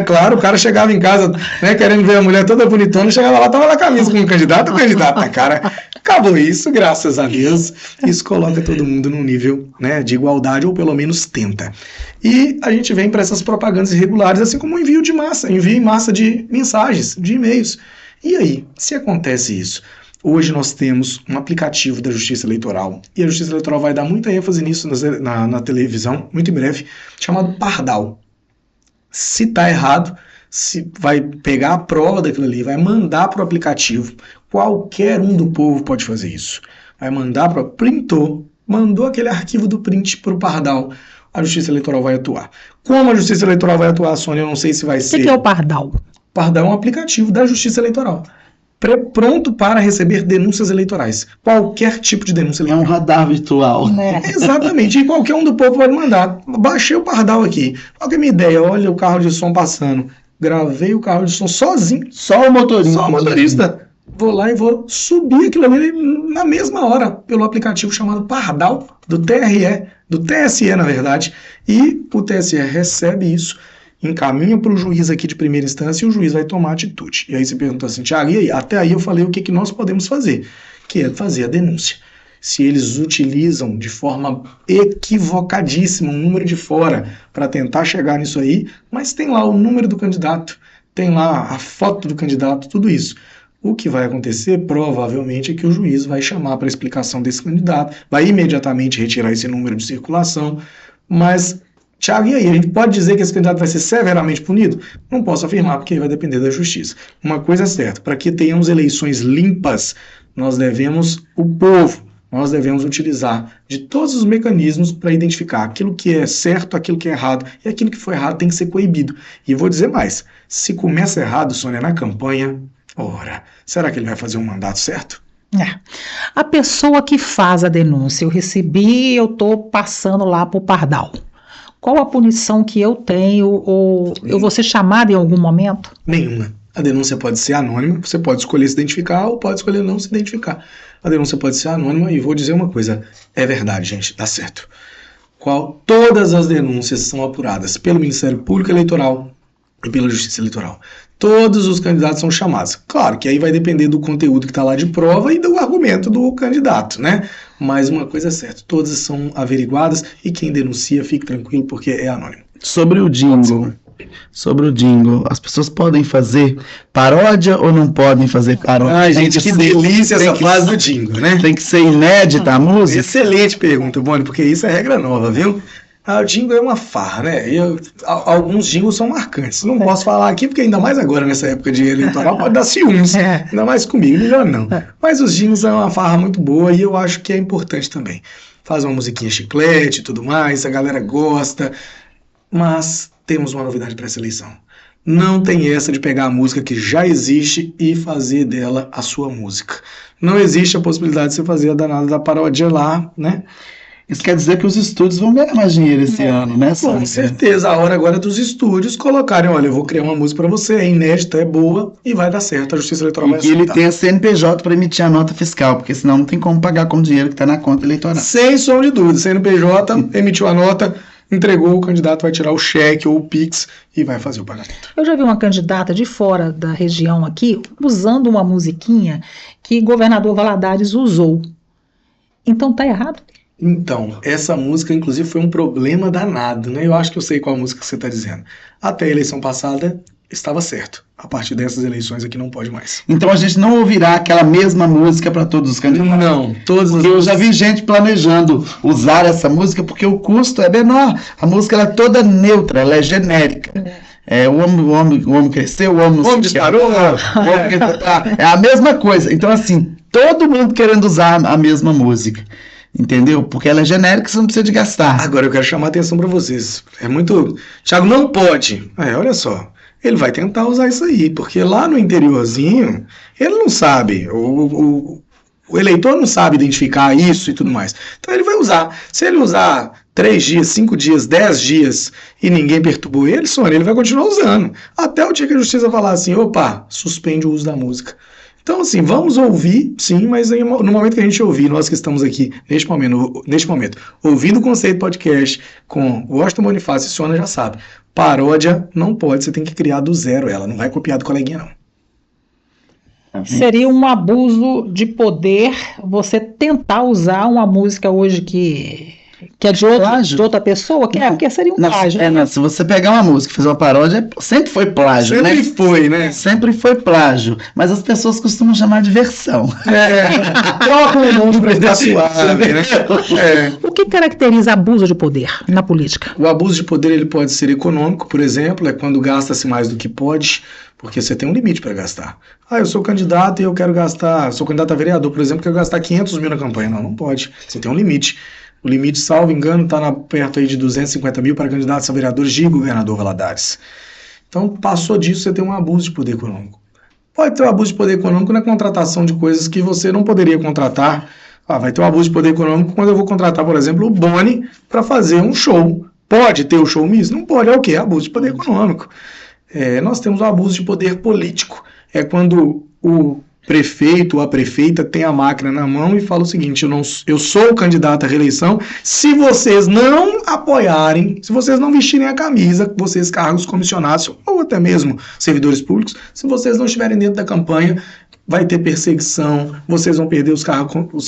Claro, o cara chegava em casa, né, querendo ver a mulher toda bonitona, chegava lá, tava na camisa com o candidato na cara. Acabou isso, graças a Deus. Isso coloca todo mundo num nível, né, de igualdade, ou pelo menos tenta. E a gente vem para essas propagandas irregulares, assim como o envio em massa de mensagens, de e-mails. E aí, se acontece isso? Hoje nós temos um aplicativo da Justiça Eleitoral, e a Justiça Eleitoral vai dar muita ênfase nisso na televisão, muito em breve, chamado Pardal. Se está errado, se vai pegar a prova daquilo ali, vai mandar para o aplicativo. Qualquer um do povo pode fazer isso. Vai mandar para... mandou aquele arquivo do print para o Pardal. A Justiça Eleitoral vai atuar. Como a Justiça Eleitoral vai atuar, Sônia, eu não sei se vai ser... O que é o Pardal? Pardal é um aplicativo da Justiça Eleitoral. Pronto para receber denúncias eleitorais. Qualquer tipo de denúncia eleitoral. É um radar virtual. Exatamente. E qualquer um do povo pode mandar. Baixei o Pardal aqui. Qual que é a minha ideia? Olha o carro de som passando. Gravei o carro de som sozinho. Só o motorista. Só o motorista. Vou lá e vou subir aquilo ali na mesma hora pelo aplicativo chamado Pardal, do TSE, na verdade. E o TSE recebe isso, encaminha para o juiz aqui de primeira instância e o juiz vai tomar atitude. E aí você pergunta assim, Thiago, e aí? Até aí eu falei o que nós podemos fazer, que é fazer a denúncia. Se eles utilizam de forma equivocadíssima um número de fora para tentar chegar nisso aí, mas tem lá o número do candidato, tem lá a foto do candidato, tudo isso. O que vai acontecer, provavelmente, é que o juiz vai chamar para explicação desse candidato, vai imediatamente retirar esse número de circulação, mas... Thiago, e aí? A gente pode dizer que esse candidato vai ser severamente punido? Não posso afirmar, porque vai depender da justiça. Uma coisa é certa, para que tenhamos eleições limpas, nós devemos utilizar de todos os mecanismos para identificar aquilo que é certo, aquilo que é errado, e aquilo que foi errado tem que ser coibido. E vou dizer mais, se começa errado, Sônia, na campanha, ora, será que ele vai fazer um mandato certo? A pessoa que faz a denúncia, eu recebi, eu estou passando lá para o Pardal. Qual a punição que eu tenho, ou eu vou ser chamada em algum momento? Nenhuma. A denúncia pode ser anônima, você pode escolher se identificar ou pode escolher não se identificar. A denúncia pode ser anônima e vou dizer uma coisa, é verdade, gente, dá certo. Todas as denúncias são apuradas pelo Ministério Público Eleitoral e pela Justiça Eleitoral. Todos os candidatos são chamados. Claro que aí vai depender do conteúdo que está lá de prova e do argumento do candidato, né? Mas uma coisa é certa, todas são averiguadas e quem denuncia, fique tranquilo, porque é anônimo. Sobre o jingle, as pessoas podem fazer paródia ou não podem fazer paródia? Ai, gente, que delícia essa fase do jingle, né? Tem que ser inédita a música? Excelente pergunta, Boni, porque isso é regra nova, viu? O jingle é uma farra, né? Alguns jingles são marcantes. Não posso falar aqui, porque ainda mais agora, nessa época de eleitoral, pode dar ciúmes. Ainda mais comigo, melhor não. Mas os jingles é uma farra muito boa e eu acho que é importante também. Faz uma musiquinha chiclete e tudo mais, a galera gosta. Mas temos uma novidade para essa eleição. Não tem essa de pegar a música que já existe e fazer dela a sua música. Não existe a possibilidade de você fazer a danada da paródia lá, né? Isso quer dizer que os estúdios vão ganhar mais dinheiro esse ano, né? Com certeza, a hora agora dos estúdios colocarem, olha, eu vou criar uma música para você, é inédita, é boa e vai dar certo, a Justiça Eleitoral vai aceitar. E ele tem a CNPJ para emitir a nota fiscal, porque senão não tem como pagar com o dinheiro que está na conta eleitoral. Sem som de dúvida, CNPJ emitiu a nota, entregou, o candidato vai tirar o cheque ou o Pix e vai fazer o pagamento. Eu já vi uma candidata de fora da região aqui usando uma musiquinha que o governador Valadares usou. Então tá errado? Então, essa música, inclusive, foi um problema danado, né? Eu acho que eu sei qual música que você está dizendo. Até a eleição passada, estava certo. A partir dessas eleições aqui não pode mais. Então a gente não ouvirá aquela mesma música para todos os candidatos? Não, todos os... Eu já vi gente planejando usar essa música porque o custo é menor. A música ela é toda neutra, ela é genérica. O homem cresceu, o homem disparou. É a mesma coisa. Então, assim, todo mundo querendo usar a mesma música. Entendeu? Porque ela é genérica, você não precisa de gastar. Agora eu quero chamar a atenção para vocês. É muito... Thiago, não pode. Olha só. Ele vai tentar usar isso aí, porque lá no interiorzinho, ele não sabe. O eleitor não sabe identificar isso e tudo mais. Então ele vai usar. Se ele usar 3 dias, 5 dias, 10 dias e ninguém perturbou ele, Sônia, ele vai continuar usando. Até o dia que a justiça falar assim, opa, suspende o uso da música. Então, assim, vamos ouvir, sim, mas no momento que a gente ouvir, nós que estamos aqui, neste momento, ouvindo o Conceito Podcast com Washington Bonifácio e Sônia já sabe, paródia não pode, você tem que criar do zero ela, não vai copiar do coleguinha, não. Seria um abuso de poder você tentar usar uma música hoje que é de outra pessoa, porque seria um plágio. Se você pegar uma música e fazer uma paródia, sempre foi plágio, sempre foi, né? Sempre foi plágio. Mas as pessoas costumam chamar de versão. Troca o nome para estar suave, né? O que caracteriza abuso de poder na política? O abuso de poder ele pode ser econômico, por exemplo, é quando gasta-se mais do que pode, porque você tem um limite para gastar. Eu sou candidato e eu quero gastar, sou candidato a vereador, por exemplo, quero gastar 500 mil na campanha. Não pode. Você tem um limite. O limite, salvo engano, está perto aí de 250 mil para candidatos a vereadores de governador Valadares. Então, passou disso, você tem um abuso de poder econômico. Pode ter um abuso de poder econômico na contratação de coisas que você não poderia contratar. Vai ter um abuso de poder econômico quando eu vou contratar, por exemplo, o Boni para fazer um show. Pode ter o show Miss? Não pode. É o quê? É abuso de poder econômico. Nós temos o abuso de poder político. É quando o prefeito ou a prefeita tem a máquina na mão e fala o seguinte, eu sou o candidato à reeleição, se vocês não apoiarem, se vocês não vestirem a camisa, vocês cargos comissionados ou até mesmo servidores públicos, se vocês não estiverem dentro da campanha, vai ter perseguição, vocês vão perder os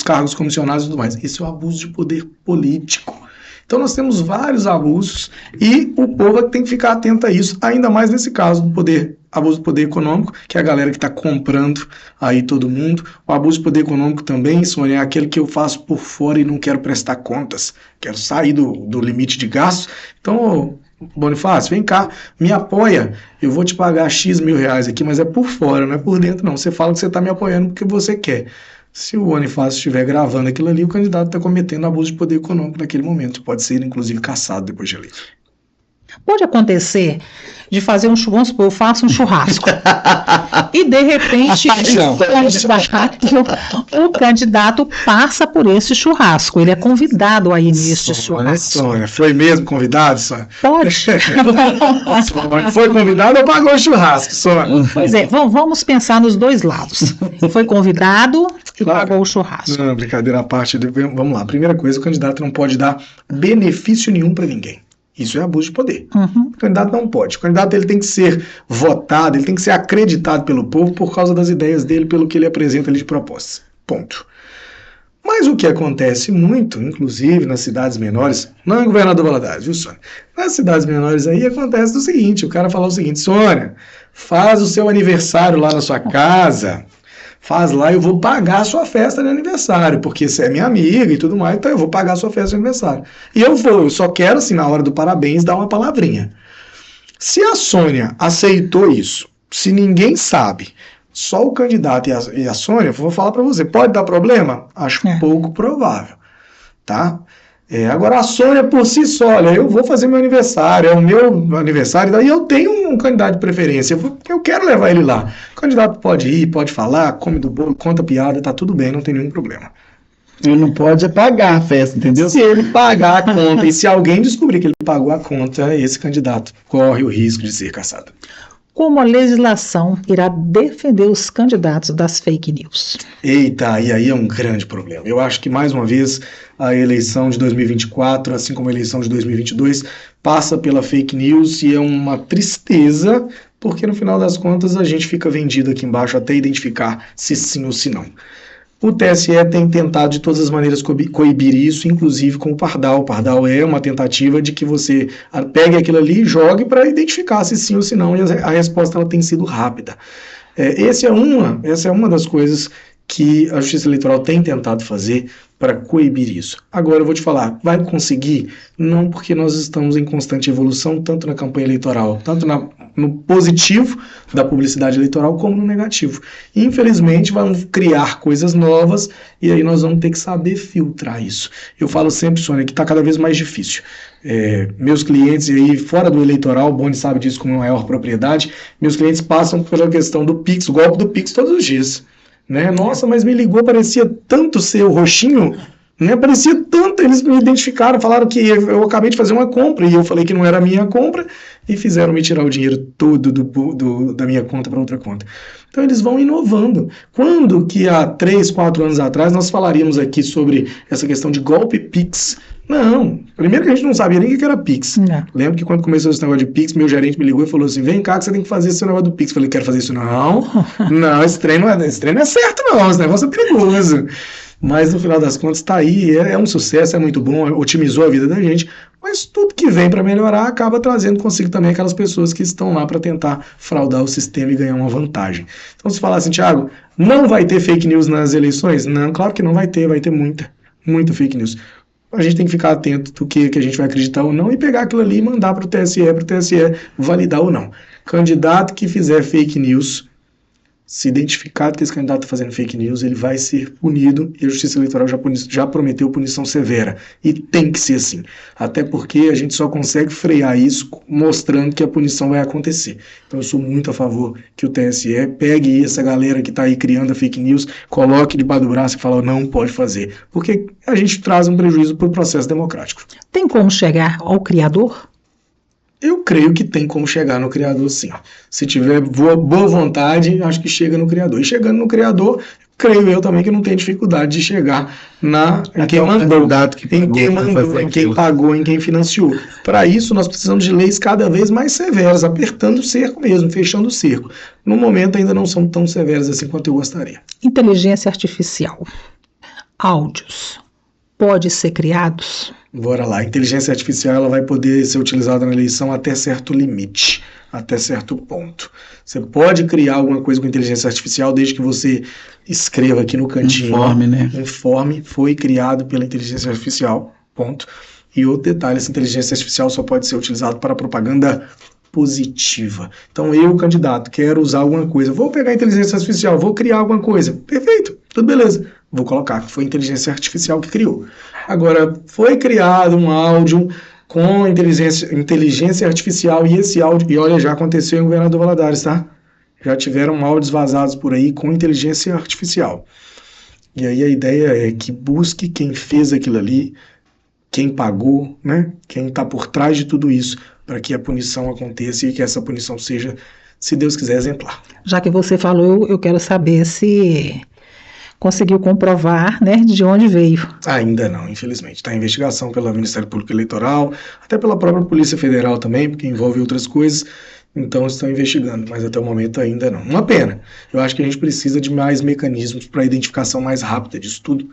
cargos comissionados e tudo mais. Isso é um abuso de poder político. Então nós temos vários abusos e o povo tem que ficar atento a isso, ainda mais nesse caso do abuso do poder econômico, que é a galera que está comprando aí todo mundo. O abuso do poder econômico também, Sônia, é aquele que eu faço por fora e não quero prestar contas, quero sair do limite de gastos. Então, Bonifácio, vem cá, me apoia, eu vou te pagar X mil reais aqui, mas é por fora, não é por dentro não. Você fala que você está me apoiando porque você quer. Se o Bonifácio estiver gravando aquilo ali, o candidato está cometendo abuso de poder econômico naquele momento. Pode ser, inclusive, cassado depois de eleito. Pode acontecer de fazer vamos supor, eu faço um churrasco e de repente o candidato passa por esse churrasco, ele é convidado a ir nesse churrasco. Sônia, foi mesmo convidado, Sônia? Pode. Foi convidado ou pagou o churrasco, Sônia? Pois é, vamos pensar nos dois lados. Foi convidado e pagou o churrasco. Não, brincadeira à parte, vamos lá. Primeira coisa, o candidato não pode dar benefício nenhum para ninguém. Isso é abuso de poder. O candidato não pode. O candidato ele tem que ser votado, ele tem que ser acreditado pelo povo por causa das ideias dele, pelo que ele apresenta ali de propostas. Ponto. Mas o que acontece muito, inclusive nas cidades menores, não em Governador Valadares, viu, Sônia? Nas cidades menores aí acontece o seguinte, o cara fala o seguinte, Sônia, faz o seu aniversário lá na sua casa, faz lá, eu vou pagar a sua festa de aniversário, porque você é minha amiga e tudo mais, então eu vou pagar a sua festa de aniversário. E eu só quero, assim, na hora do parabéns, dar uma palavrinha. Se a Sônia aceitou isso, se ninguém sabe, só o candidato e a Sônia, vou falar para você, pode dar problema? Acho pouco provável, tá? Agora a Sônia por si só, olha, eu vou fazer meu aniversário, é o meu aniversário, daí eu tenho um candidato de preferência, eu quero levar ele lá. O candidato pode ir, pode falar, come do bolo, conta piada, tá tudo bem, não tem nenhum problema. Ele não pode pagar a festa, entendeu? Se ele pagar a conta e se alguém descobrir que ele pagou a conta, esse candidato corre o risco de ser cassado. Como a legislação irá defender os candidatos das fake news? Eita, e aí é um grande problema. Eu acho que, mais uma vez, a eleição de 2024, assim como a eleição de 2022, passa pela fake news e é uma tristeza, porque no final das contas a gente fica vendido aqui embaixo até identificar se sim ou se não. O TSE tem tentado de todas as maneiras coibir isso, inclusive com o Pardal. O Pardal é uma tentativa de que você pegue aquilo ali e jogue para identificar se sim ou se não, e a resposta ela tem sido rápida. Essa é uma das coisas que a Justiça Eleitoral tem tentado fazer para coibir isso. Agora eu vou te falar, vai conseguir? Não, porque nós estamos em constante evolução, tanto na campanha eleitoral, tanto no positivo da publicidade eleitoral, como no negativo. E, infelizmente, vamos criar coisas novas e aí nós vamos ter que saber filtrar isso. Eu falo sempre, Sônia, que está cada vez mais difícil. Meus clientes, e aí fora do eleitoral, o Boni sabe disso com maior propriedade, meus clientes passam pela questão do Pix, o golpe do Pix todos os dias. Né? Nossa, mas me ligou, parecia tanto ser o roxinho, né? Parecia tanto, eles me identificaram, falaram que eu acabei de fazer uma compra, e eu falei que não era a minha compra, e fizeram me tirar o dinheiro todo da minha conta para outra conta. Então eles vão inovando. Quando que há 3, 4 anos atrás nós falaríamos aqui sobre essa questão de golpe Pix? Não, primeiro que a gente não sabia nem o que era Pix. Não. Lembro que quando começou esse negócio de Pix, meu gerente me ligou e falou assim, vem cá que você tem que fazer esse negócio do Pix. Eu falei, quero fazer isso não. Não, esse trem não é certo não, esse negócio é perigoso. Mas no final das contas está aí, é um sucesso, é muito bom, otimizou a vida da gente, mas tudo que vem para melhorar acaba trazendo consigo também aquelas pessoas que estão lá para tentar fraudar o sistema e ganhar uma vantagem. Então se falar assim, Thiago, não vai ter fake news nas eleições? Não, claro que não vai ter muita fake news. A gente tem que ficar atento do que a gente vai acreditar ou não e pegar aquilo ali e mandar para o TSE validar ou não. Candidato que fizer fake news, se identificar que esse candidato está fazendo fake news, ele vai ser punido e a Justiça Eleitoral já prometeu punição severa. E tem que ser assim. Até porque a gente só consegue frear isso mostrando que a punição vai acontecer. Então eu sou muito a favor que o TSE pegue essa galera que está aí criando a fake news, coloque debaixo do braço e fala, não pode fazer. Porque a gente traz um prejuízo para o processo democrático. Tem como chegar ao criador? Eu creio que tem como chegar no criador, sim. Se tiver boa vontade, acho que chega no criador. E chegando no criador, creio eu também que não tem dificuldade de chegar em quem mandou, em quem pagou, em quem financiou. Para isso, nós precisamos de leis cada vez mais severas, apertando o cerco mesmo, fechando o cerco. No momento, ainda não são tão severas assim quanto eu gostaria. Inteligência artificial. Áudios. Pode ser criados? Bora lá. A inteligência artificial ela vai poder ser utilizada na eleição até certo limite, até certo ponto. Você pode criar alguma coisa com inteligência artificial desde que você escreva aqui no cantinho. Informe, né? Informe, foi criado pela inteligência artificial, ponto. E outro detalhe, essa inteligência artificial só pode ser utilizada para propaganda positiva. Então eu, candidato, quero usar alguma coisa, vou pegar a inteligência artificial, vou criar alguma coisa. Perfeito, tudo beleza. Vou colocar que foi a inteligência artificial que criou. Agora, foi criado um áudio com inteligência artificial e esse áudio, e olha, já aconteceu em Governador Valadares, tá? Já tiveram áudios vazados por aí com inteligência artificial. E aí a ideia é que busque quem fez aquilo ali, quem pagou, né? Quem está por trás de tudo isso, para que a punição aconteça e que essa punição seja, se Deus quiser, exemplar. Já que você falou, eu quero saber se conseguiu comprovar, né, de onde veio. Ainda não, infelizmente. Está em investigação pelo Ministério Público Eleitoral, até pela própria Polícia Federal também, porque envolve outras coisas, então estão investigando, mas até o momento ainda não. Uma pena. Eu acho que a gente precisa de mais mecanismos para a identificação mais rápida disso tudo,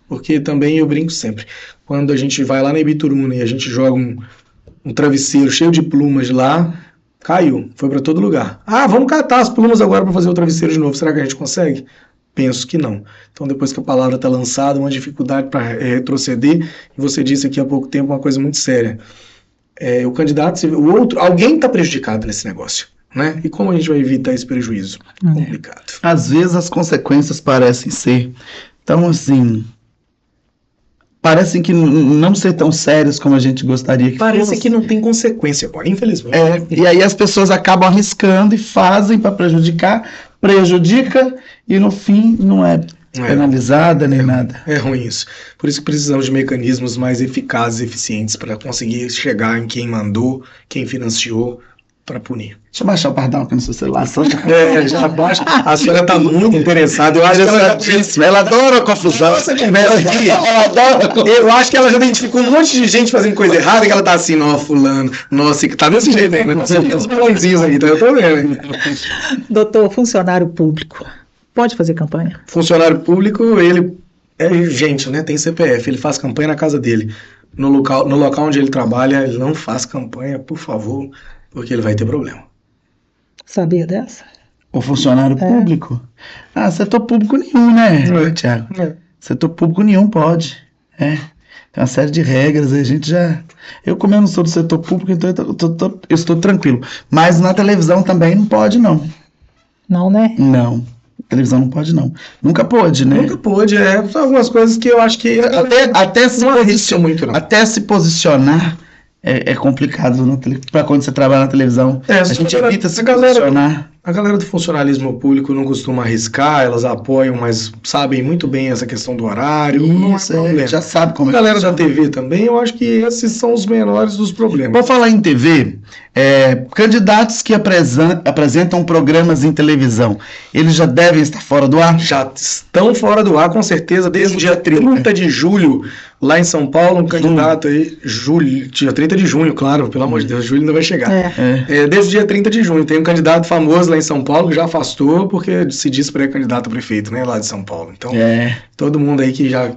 porque também eu brinco sempre, quando a gente vai lá na Ibituruna e a gente joga um travesseiro cheio de plumas lá, caiu, foi para todo lugar. Ah, vamos catar as plumas agora para fazer o travesseiro de novo, será que a gente consegue? Penso que não. Então, depois que a palavra está lançada, uma dificuldade para retroceder, e você disse aqui há pouco tempo uma coisa muito séria. O candidato, alguém está prejudicado nesse negócio, né? E como a gente vai evitar esse prejuízo? Complicado. Às vezes as consequências parecem ser tão assim, parecem que não ser tão sérias como a gente gostaria que Parece fosse. que não tem consequência agora, infelizmente. E aí as pessoas acabam arriscando e fazem para prejudica e no fim não é penalizada nem nada. É ruim isso. Por isso que precisamos de mecanismos mais eficazes e eficientes para conseguir chegar em quem mandou, quem financiou, para punir. Deixa eu baixar o Pardal aqui no seu celular. Já baixa. A senhora está muito interessada. Eu acho que ela adora a confusão. Eu acho que ela já identificou um monte de gente fazendo coisa errada e que ela tá assim, ó, fulano. Nossa, que tá desse jeito aí, né? Os balãozinhos aí, então eu tô vendo. Doutor, funcionário público. pode fazer campanha? Funcionário público, ele é gente, né? Tem CPF, ele faz campanha na casa dele. No local onde ele trabalha, ele não faz campanha, por favor, porque ele vai ter problema. Sabia dessa? O funcionário público? Setor público nenhum, né, Thiago? Setor público nenhum pode. Tem uma série de regras, a gente já... Eu, como eu não sou do setor público, então eu estou tranquilo. Mas na televisão também não pode, não. Não, né? Não. Televisão não pode, não. Nunca pôde, né? Nunca pôde, São algumas coisas que eu acho que... Até se posicionar é complicado para quando você trabalha na televisão. A gente evita se posicionar. A galera do funcionalismo público não costuma arriscar, elas apoiam, mas sabem muito bem essa questão do horário. Isso, já sabe como é. A galera da TV também, eu acho que esses são os menores dos problemas. Vou falar em TV, candidatos que apresentam programas em televisão, eles já devem estar fora do ar? Já estão fora do ar, com certeza, desde o dia 30 de julho, lá em São Paulo, um candidato aí, dia 30 de junho, claro, pelo amor de Deus, julho ainda vai chegar. Desde o dia 30 de junho, tem um candidato famoso lá em São Paulo que já afastou porque se diz pré-candidato a prefeito, né, lá de São Paulo. Então, todo mundo aí que já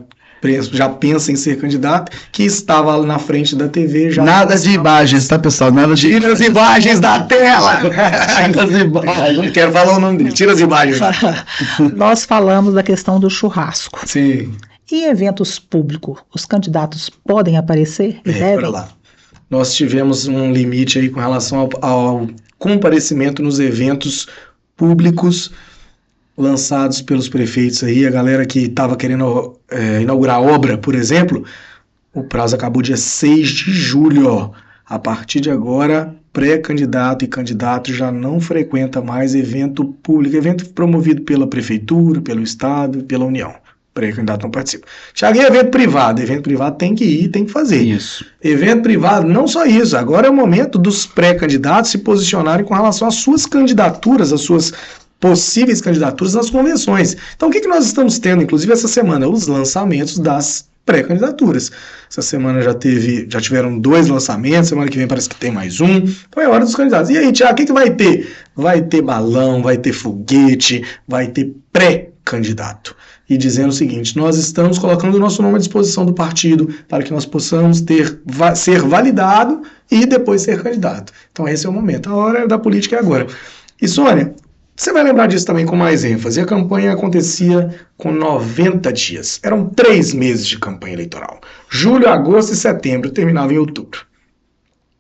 pensa em ser candidato, que estava na frente da TV já... Nada de imagens, tá, pessoal? Nada de... Tira as imagens da tela! Não quero falar o nome dele. Tira as imagens. Nós falamos da questão do churrasco. Sim. Em eventos públicos, os candidatos podem aparecer e devem? Lá. Nós tivemos um limite aí com relação ao comparecimento nos eventos públicos lançados pelos prefeitos aí, a galera que estava querendo inaugurar obra, por exemplo, o prazo acabou dia 6 de julho, A partir de agora, pré-candidato e candidato já não frequenta mais evento público, evento promovido pela prefeitura, pelo estado, pela União. Pré-candidato não participa. Thiago, evento privado tem que ir, tem que fazer. Isso. Evento privado, não só isso, agora é o momento dos pré-candidatos se posicionarem com relação às suas candidaturas, às suas possíveis candidaturas nas convenções. Então o que nós estamos tendo, inclusive essa semana? Os lançamentos das pré-candidaturas. Essa semana já tiveram 2 lançamentos, semana que vem parece que tem mais um. Então é hora dos candidatos. E aí, Thiago, o que vai ter? Vai ter balão, vai ter foguete, vai ter pré-candidato. E dizendo o seguinte, nós estamos colocando o nosso nome à disposição do partido para que nós possamos ser validado e depois ser candidato. Então esse é o momento. A hora da política é agora. E Sônia, você vai lembrar disso também com mais ênfase. A campanha acontecia com 90 dias. Eram 3 meses de campanha eleitoral. Julho, agosto e setembro. Terminava em outubro.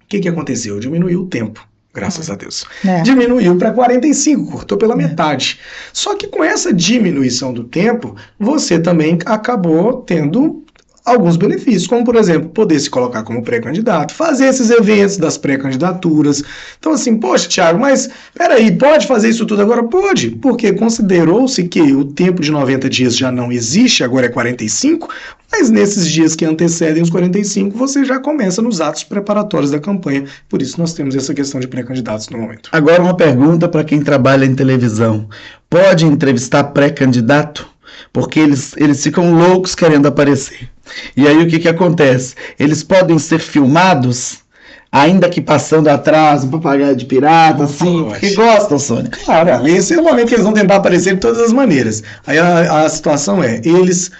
O que aconteceu? Diminuiu o tempo. Graças a Deus. Diminuiu para 45, cortou pela metade. Só que com essa diminuição do tempo, você também acabou tendo alguns benefícios, como, por exemplo, poder se colocar como pré-candidato, fazer esses eventos das pré-candidaturas. Então, assim, poxa, Thiago, mas peraí, pode fazer isso tudo agora? Pode, porque considerou-se que o tempo de 90 dias já não existe, agora é 45, mas nesses dias que antecedem os 45, você já começa nos atos preparatórios da campanha. Por isso nós temos essa questão de pré-candidatos no momento. Agora uma pergunta para quem trabalha em televisão. Pode entrevistar pré-candidato? Porque eles ficam loucos querendo aparecer. E aí o que acontece? Eles podem ser filmados, ainda que passando atrás, um papagaio de pirata, assim, porque gostam, Sônia. Claro, esse é o momento que eles vão tentar aparecer de todas as maneiras. Aí a situação é, eles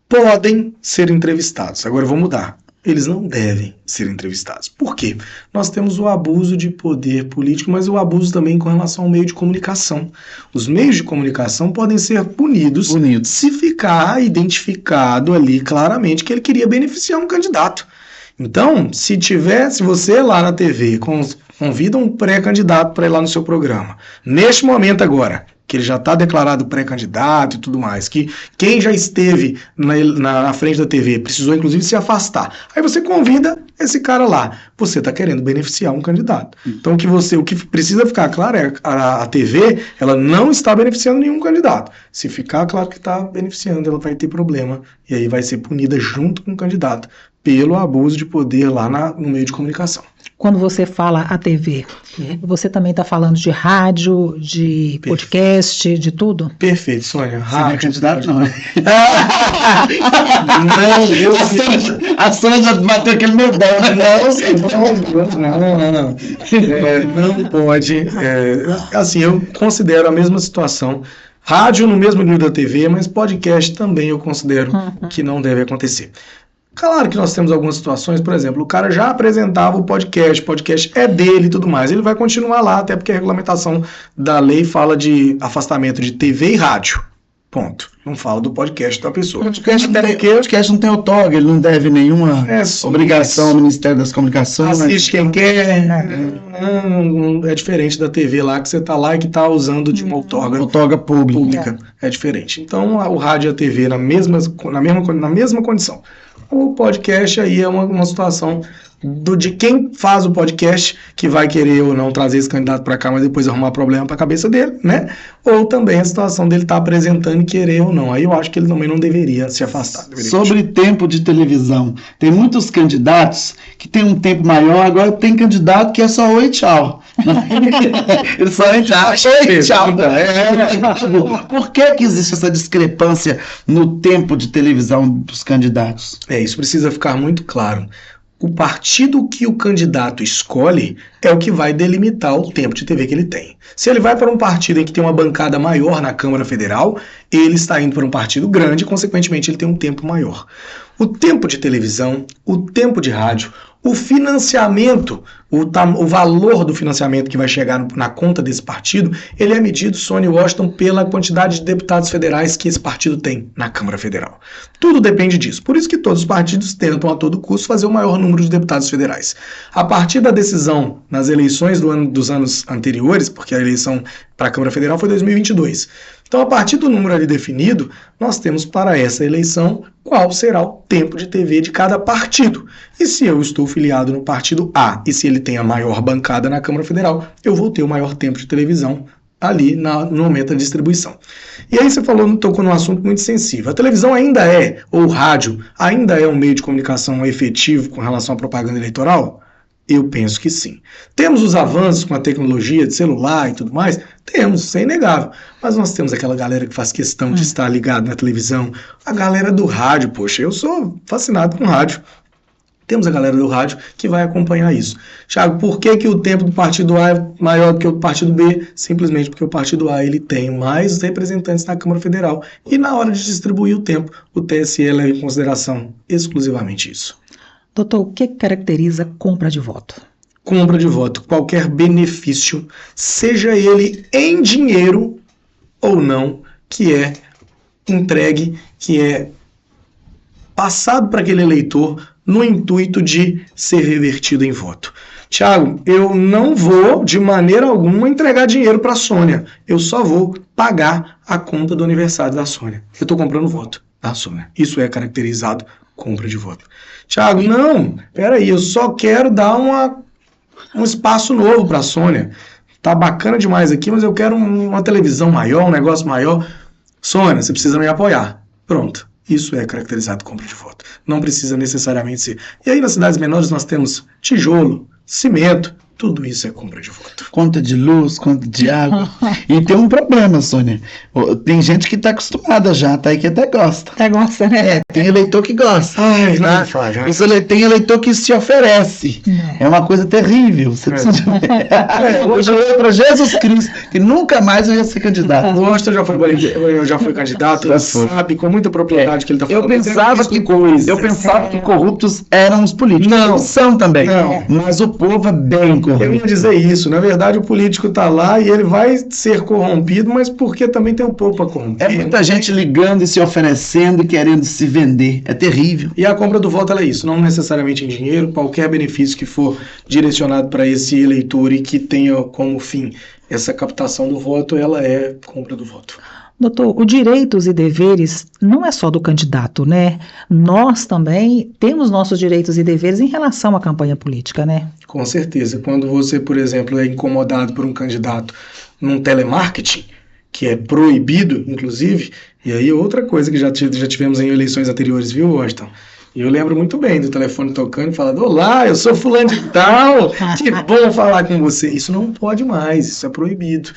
podem ser entrevistados. Agora eu vou mudar. Eles não devem ser entrevistados. Por quê? Nós temos o abuso de poder político, mas o abuso também com relação ao meio de comunicação. Os meios de comunicação podem ser punidos se ficar identificado ali claramente que ele queria beneficiar um candidato. Então, se você lá na TV convida um pré-candidato para ir lá no seu programa, neste momento agora, que ele já está declarado pré-candidato e tudo mais, que quem já esteve na frente da TV precisou inclusive se afastar. Aí você convida esse cara lá. Você está querendo beneficiar um candidato. Então o que precisa ficar claro é a TV, ela não está beneficiando nenhum candidato. Se ficar claro que está beneficiando, ela vai ter problema e aí vai ser punida junto com o candidato pelo abuso de poder lá no meio de comunicação. Quando você fala a TV, você também está falando de rádio, de podcast, de tudo? Perfeito, Sônia. Rádio, candidato não. A Sônia já bateu aquele medão. Não pode. Assim, eu considero a mesma situação. Rádio no mesmo nível da TV, mas podcast também eu considero que não deve acontecer. Claro que nós temos algumas situações, por exemplo, o cara já apresentava o podcast é dele e tudo mais, ele vai continuar lá, até porque a regulamentação da lei fala de afastamento de TV e rádio. Ponto. Não fala do podcast da pessoa. O podcast não tem outorga, ele não deve nenhuma obrigação ao Ministério das Comunicações. Assiste quem quer. É diferente da TV lá, que você tá lá e que tá usando de uma outorga pública. É diferente. Então, o rádio e a TV na mesma condição. O podcast aí é uma situação de quem faz o podcast, que vai querer ou não trazer esse candidato para cá, mas depois arrumar problema para a cabeça dele, né? Ou também a situação dele estar apresentando e querer ou não. Aí eu acho que ele também não deveria se afastar. Sobre tempo de televisão, tem muitos candidatos que tem um tempo maior, agora tem candidato que é só oi, tchau. Ele só oi, tchau. Oi, tchau. Por que existe essa discrepância no tempo de televisão dos candidatos? Isso precisa ficar muito claro. O partido que o candidato escolhe é o que vai delimitar o tempo de TV que ele tem. Se ele vai para um partido em que tem uma bancada maior na Câmara Federal, ele está indo para um partido grande e, consequentemente, ele tem um tempo maior. O tempo de televisão, o tempo de rádio, o financiamento, o valor do financiamento que vai chegar na conta desse partido, ele é medido, Sônia Washington, pela quantidade de deputados federais que esse partido tem na Câmara Federal. Tudo depende disso. Por isso que todos os partidos tentam a todo custo fazer o maior número de deputados federais. A partir da decisão nas eleições dos anos anteriores, porque a eleição para a Câmara Federal foi 2022. Então, a partir do número ali definido, nós temos para essa eleição qual será o tempo de TV de cada partido. E se eu estou filiado no partido A e se ele tem a maior bancada na Câmara Federal, eu vou ter o maior tempo de televisão ali no momento da distribuição. E aí você tocou num assunto muito sensível. A televisão ainda ou o rádio ainda é um meio de comunicação efetivo com relação à propaganda eleitoral? Eu penso que sim. Temos os avanços com a tecnologia de celular e tudo mais? Temos, isso é inegável. Mas nós temos aquela galera que faz questão de estar ligado na televisão. A galera do rádio, poxa, eu sou fascinado com rádio. Temos a galera do rádio que vai acompanhar isso. Thiago, por que o tempo do partido A é maior do que o do partido B? Simplesmente porque o partido A ele tem mais representantes na Câmara Federal. E na hora de distribuir o tempo, o TSE leva em consideração exclusivamente isso. Doutor, o que caracteriza compra de voto? Compra de voto, qualquer benefício, seja ele em dinheiro ou não, que é entregue, que é passado para aquele eleitor no intuito de ser revertido em voto. Thiago, eu não vou de maneira alguma entregar dinheiro para a Sônia, eu só vou pagar a conta do aniversário da Sônia. Eu estou comprando voto da Sônia. Isso é caracterizado compra de voto. Thiago, não, peraí, eu só quero dar um espaço novo para a Sônia. Tá bacana demais aqui, mas eu quero uma televisão maior, um negócio maior. Sônia, você precisa me apoiar. Pronto, isso é caracterizado compra de voto. Não precisa necessariamente ser. E aí nas cidades menores nós temos tijolo, cimento, tudo isso é compra de voto. Conta de luz, conta de água. E tem um problema, Sônia. Tem gente que está acostumada já, tá aí que até gosta. Até gosta, né? Tem eleitor que gosta. Ai, não faz. Tem eleitor que se oferece. É uma coisa terrível. Você precisa eu jurei para Jesus Cristo que nunca mais eu ia ser candidato. O Washington já foi candidato, ele sabe com muita propriedade que ele está falando. Eu pensava que corruptos eram os políticos. Não. São também. Não. Mas o povo é bem corrupto. Eu ia dizer isso. Na verdade, o político está lá e ele vai ser corrompido, mas porque também tem um povo para corromper. É muita gente ligando e se oferecendo e querendo se vender. É terrível. E a compra do voto é isso. Não necessariamente em dinheiro, qualquer benefício que for direcionado para esse eleitor e que tenha como fim essa captação do voto, ela é compra do voto. Doutor, os direitos e deveres não é só do candidato, né? Nós também temos nossos direitos e deveres em relação à campanha política, né? Com certeza. Quando você, por exemplo, é incomodado por um candidato num telemarketing, que é proibido, inclusive, e aí outra coisa que já tivemos em eleições anteriores, viu, Washington? E eu lembro muito bem do telefone tocando e falando: olá, eu sou fulano de tal, que bom falar com você. Isso não pode mais, isso é proibido.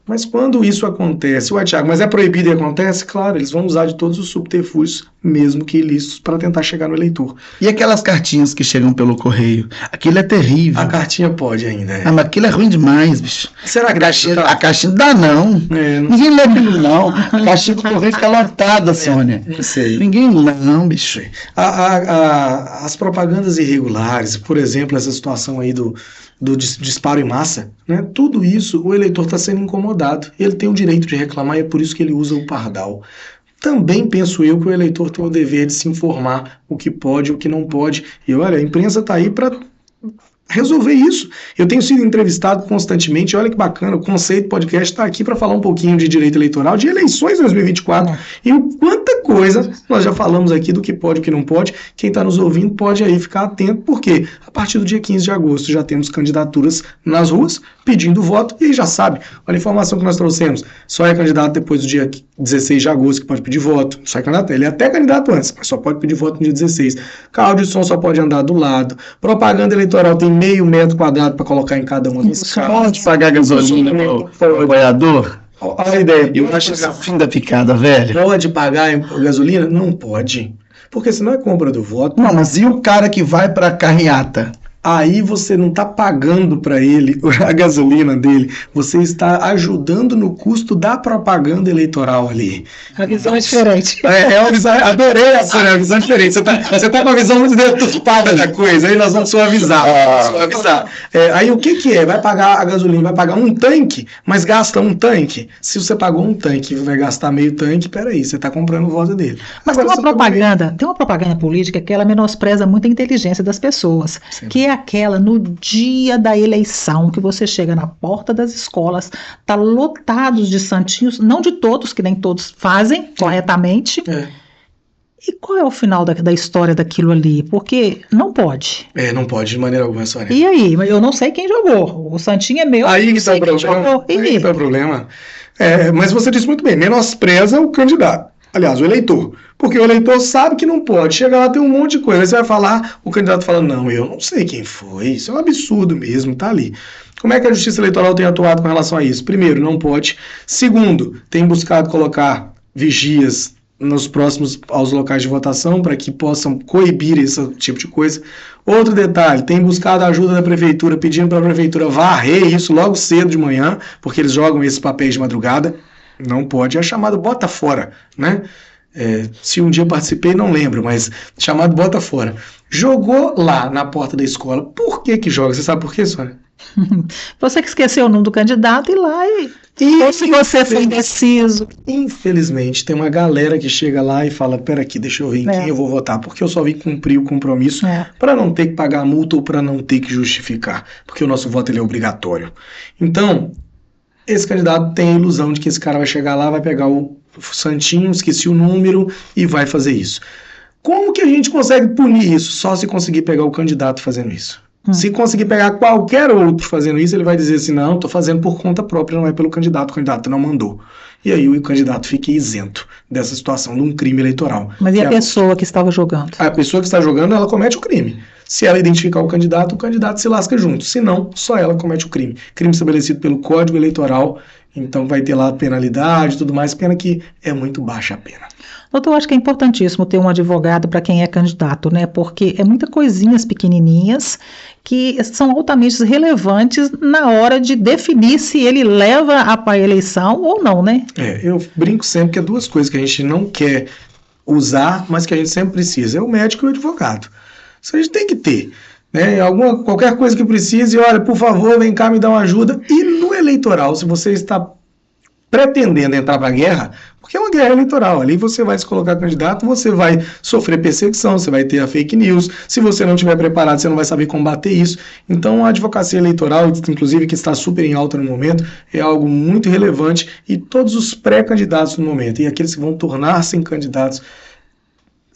Mas quando isso acontece, Thiago, mas é proibido e acontece? Claro, eles vão usar de todos os subterfúgios mesmo que ilícitos, para tentar chegar no eleitor. E aquelas cartinhas que chegam pelo correio? Aquilo é terrível. A cartinha pode ainda. Ah, mas aquilo é ruim demais, bicho. Será que a caixinha dá não. Ninguém lê aquilo não. A caixinha do correio fica lotada, Sônia. Não sei. Ninguém lê não, bicho. As propagandas irregulares, por exemplo, essa situação aí do disparo em massa, né? Tudo isso o eleitor está sendo incomodado. Ele tem o direito de reclamar e é por isso que ele usa o pardal. Também penso eu que o eleitor tem o dever de se informar o que pode e o que não pode. E olha, a imprensa está aí para resolver isso. Eu tenho sido entrevistado constantemente, olha que bacana, o Conceito Podcast está aqui para falar um pouquinho de direito eleitoral, de eleições 2024, e quanta coisa nós já falamos aqui do que pode e o que não pode. Quem está nos ouvindo pode aí ficar atento, porque a partir do dia 15 de agosto já temos candidaturas nas ruas pedindo voto, e aí já sabe, olha a informação que nós trouxemos, só é candidato depois do dia 16 de agosto que pode pedir voto, só é candidato, ele é até candidato antes, mas só pode pedir voto no dia 16, carro de som só pode andar do lado, propaganda eleitoral tem meio metro quadrado para colocar em cada uma dos carros. Pode pagar gasolina para o apoiador? Olha a ideia. Eu acho esse fim da picada, velho. Pode pagar gasolina? Não pode. Porque senão é compra do voto. Não, mas e o cara que vai para a carreata? Aí você não está pagando para ele a gasolina dele, você está ajudando no custo da propaganda eleitoral ali. A visão é diferente. É uma visão, adorei essa, né? A visão diferente. Você tá com uma visão muito deturpada da coisa, aí nós vamos suavizar. Aí o que é? Vai pagar a gasolina, vai pagar um tanque, mas gasta um tanque. Se você pagou um tanque e vai gastar meio tanque, peraí, você está comprando o voto dele. Mas agora, tem uma propaganda política que ela menospreza muito a inteligência das pessoas, sim, que é aquela no dia da eleição, que você chega na porta das escolas, tá lotados de santinhos, não de todos, que nem todos fazem corretamente. E qual é o final da história daquilo ali? Porque não pode. Não pode de maneira alguma, Sônia. E aí? Eu não sei quem jogou. O santinho é meu. Aí que está o problema. Aí está o problema. Mas você disse muito bem, menospreza o candidato. Aliás, o eleitor. Porque o eleitor sabe que não pode. Chega lá, tem um monte de coisa. Aí você vai falar, o candidato fala, não, eu não sei quem foi. Isso é um absurdo mesmo, tá ali. Como é que a Justiça Eleitoral tem atuado com relação a isso? Primeiro, não pode. Segundo, tem buscado colocar vigias nos próximos aos locais de votação para que possam coibir esse tipo de coisa. Outro detalhe, tem buscado a ajuda da prefeitura, pedindo para a prefeitura varrer isso logo cedo de manhã, porque eles jogam esses papéis de madrugada. Não pode, é chamado bota fora, né? Se um dia participei, não lembro, mas chamado bota fora. Jogou lá na porta da escola. Por que joga? Você sabe por quê, Sônia? Você que esqueceu o nome do candidato, ir lá ou se você foi indeciso. Infelizmente, tem uma galera que chega lá e fala, pera aqui, deixa eu ver em quem eu vou votar, porque eu só vim cumprir o compromisso para não ter que pagar a multa ou para não ter que justificar, porque o nosso voto ele é obrigatório. Então, esse candidato tem a ilusão de que esse cara vai chegar lá, vai pegar o santinho, esqueci o número e vai fazer isso. Como que a gente consegue punir isso? Só se conseguir pegar o candidato fazendo isso. Se conseguir pegar qualquer outro fazendo isso, ele vai dizer assim, não, estou fazendo por conta própria, não é pelo candidato, o candidato não mandou. E aí o candidato fica isento dessa situação de um crime eleitoral. Mas e a pessoa que estava jogando? A pessoa que está jogando, ela comete o crime. Se ela identificar o candidato se lasca junto. Se não, só ela comete o crime. Crime estabelecido pelo Código Eleitoral, então vai ter lá a penalidade e tudo mais, pena que é muito baixa a pena. Doutor, eu acho que é importantíssimo ter um advogado para quem é candidato, né? Porque é muitas coisinhas pequenininhas que são altamente relevantes na hora de definir se ele leva a eleição ou não, né? Eu brinco sempre que é duas coisas que a gente não quer usar, mas que a gente sempre precisa. É o médico e o advogado. Isso a gente tem que ter. Né? Qualquer coisa que precise, olha, por favor, vem cá me dar uma ajuda. E no eleitoral, se você está pretendendo entrar para a guerra, porque é uma guerra eleitoral, ali você vai se colocar candidato, você vai sofrer perseguição, você vai ter a fake news, se você não estiver preparado, você não vai saber combater isso. Então a advocacia eleitoral, inclusive que está super em alta no momento, é algo muito relevante e todos os pré-candidatos no momento, e aqueles que vão tornar-se candidatos,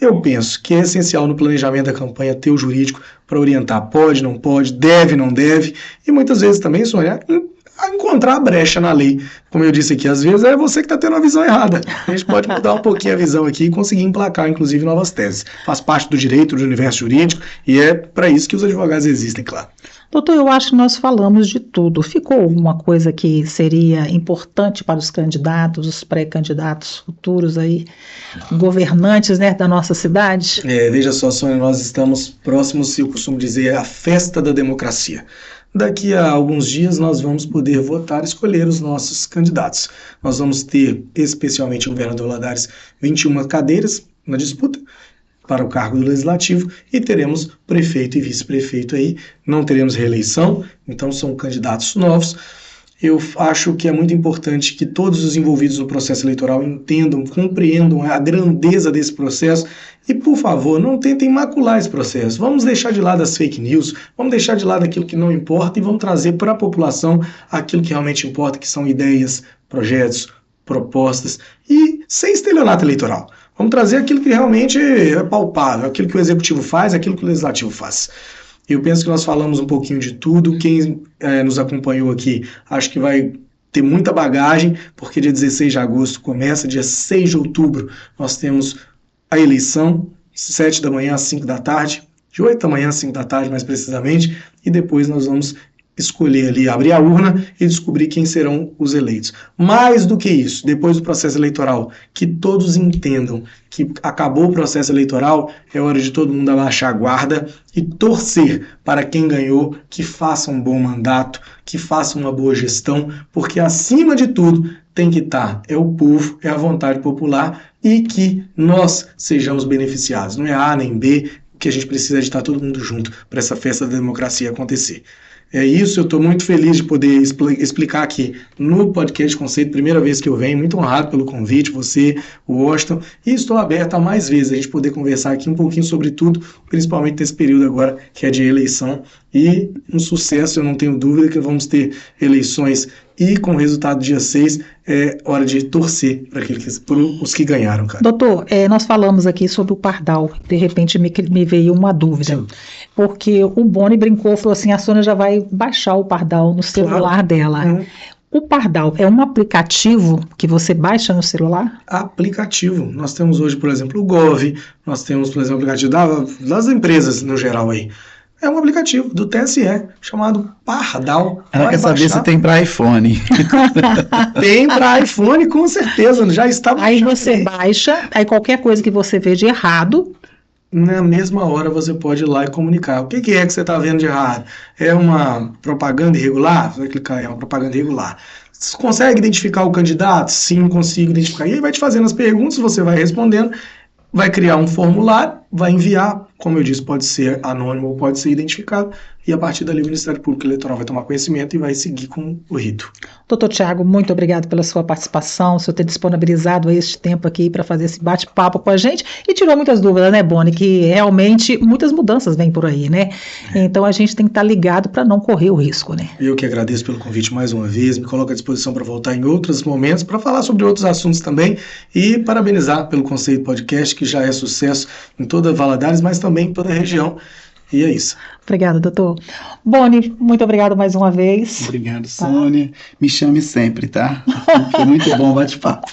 eu penso que é essencial no planejamento da campanha ter o jurídico para orientar, pode, não pode, deve, não deve, e muitas vezes também, Sônia, encontrar a brecha na lei. Como eu disse aqui, às vezes é você que está tendo a visão errada. A gente pode mudar um pouquinho a visão aqui e conseguir emplacar, inclusive, novas teses. Faz parte do direito, do universo jurídico, e é para isso que os advogados existem, claro. Doutor, eu acho que nós falamos de tudo. Ficou alguma coisa que seria importante para os candidatos, os pré-candidatos futuros aí, governantes, né, da nossa cidade? Veja só, Sônia, nós estamos próximos, eu costumo dizer, à festa da democracia. Daqui a alguns dias nós vamos poder votar e escolher os nossos candidatos. Nós vamos ter, especialmente o governador Valadares, 21 cadeiras na disputa para o cargo do Legislativo e teremos prefeito e vice-prefeito aí, não teremos reeleição, então são candidatos novos. Eu acho que é muito importante que todos os envolvidos no processo eleitoral entendam, compreendam a grandeza desse processo e, por favor, não tentem macular esse processo. Vamos deixar de lado as fake news, vamos deixar de lado aquilo que não importa e vamos trazer para a população aquilo que realmente importa, que são ideias, projetos, propostas e sem estelionato eleitoral. Vamos trazer aquilo que realmente é palpável, aquilo que o Executivo faz, aquilo que o Legislativo faz. Eu penso que nós falamos um pouquinho de tudo. Quem nos acompanhou aqui, acho que vai ter muita bagagem, porque dia 16 de agosto começa, dia 6 de outubro nós temos a eleição, 7 da manhã às 5 da tarde, de 8 da manhã às 5 da tarde mais precisamente, e depois nós vamos escolher ali, abrir a urna e descobrir quem serão os eleitos. Mais do que isso, depois do processo eleitoral, que todos entendam que acabou o processo eleitoral, é hora de todo mundo abaixar a guarda e torcer para quem ganhou, que faça um bom mandato, que faça uma boa gestão, porque acima de tudo tem que estar, é o povo, é a vontade popular e que nós sejamos beneficiados. Não é A nem B, o que a gente precisa é de estar todo mundo junto para essa festa da democracia acontecer. É isso, eu estou muito feliz de poder explicar aqui no podcast Conceito, primeira vez que eu venho, muito honrado pelo convite, você, o Washington, e estou aberto a mais vezes a gente poder conversar aqui um pouquinho sobre tudo, principalmente nesse período agora que é de eleição, e um sucesso, eu não tenho dúvida que vamos ter eleições e com o resultado dia 6 é hora de torcer para os que ganharam, cara. Doutor, nós falamos aqui sobre o Pardal, de repente me veio uma dúvida. Sim. Porque o Boni brincou, falou assim, a Sônia já vai baixar o Pardal no celular dela. Uhum. O Pardal é um aplicativo que você baixa no celular? Aplicativo. Nós temos hoje, por exemplo, o Gov, nós temos, por exemplo, o aplicativo das empresas no geral aí. É um aplicativo do TSE chamado Pardal. Ela quer saber se tem para iPhone. Tem para iPhone, com certeza. Já está. Aí você baixa, aí qualquer coisa que você vê de errado, na mesma hora você pode ir lá e comunicar. O que é que você está vendo de errado? É uma propaganda irregular? Você vai clicar, é uma propaganda irregular. Você consegue identificar o candidato? Sim, consigo identificar. E aí vai te fazendo as perguntas, você vai respondendo, vai criar um formulário, vai enviar, como eu disse, pode ser anônimo ou pode ser identificado, e a partir dali o Ministério Público Eleitoral vai tomar conhecimento e vai seguir com o rito. Doutor Tiago, muito obrigado pela sua participação, o senhor ter disponibilizado este tempo aqui para fazer esse bate-papo com a gente e tirou muitas dúvidas, né, Boni, que realmente muitas mudanças vêm por aí, né? Então a gente tem que estar ligado para não correr o risco, né? Eu que agradeço pelo convite mais uma vez, me coloco à disposição para voltar em outros momentos, para falar sobre outros assuntos também e parabenizar pelo Conceito Podcast, que já é sucesso em toda Valadares, mas também em toda a região. E é isso. Obrigada, doutor. Boni, muito obrigado mais uma vez. Obrigado, Sônia. Me chame sempre, tá? Foi muito bom o bate-papo.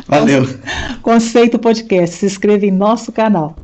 Valeu. Conceito Podcast. Se inscreva em nosso canal.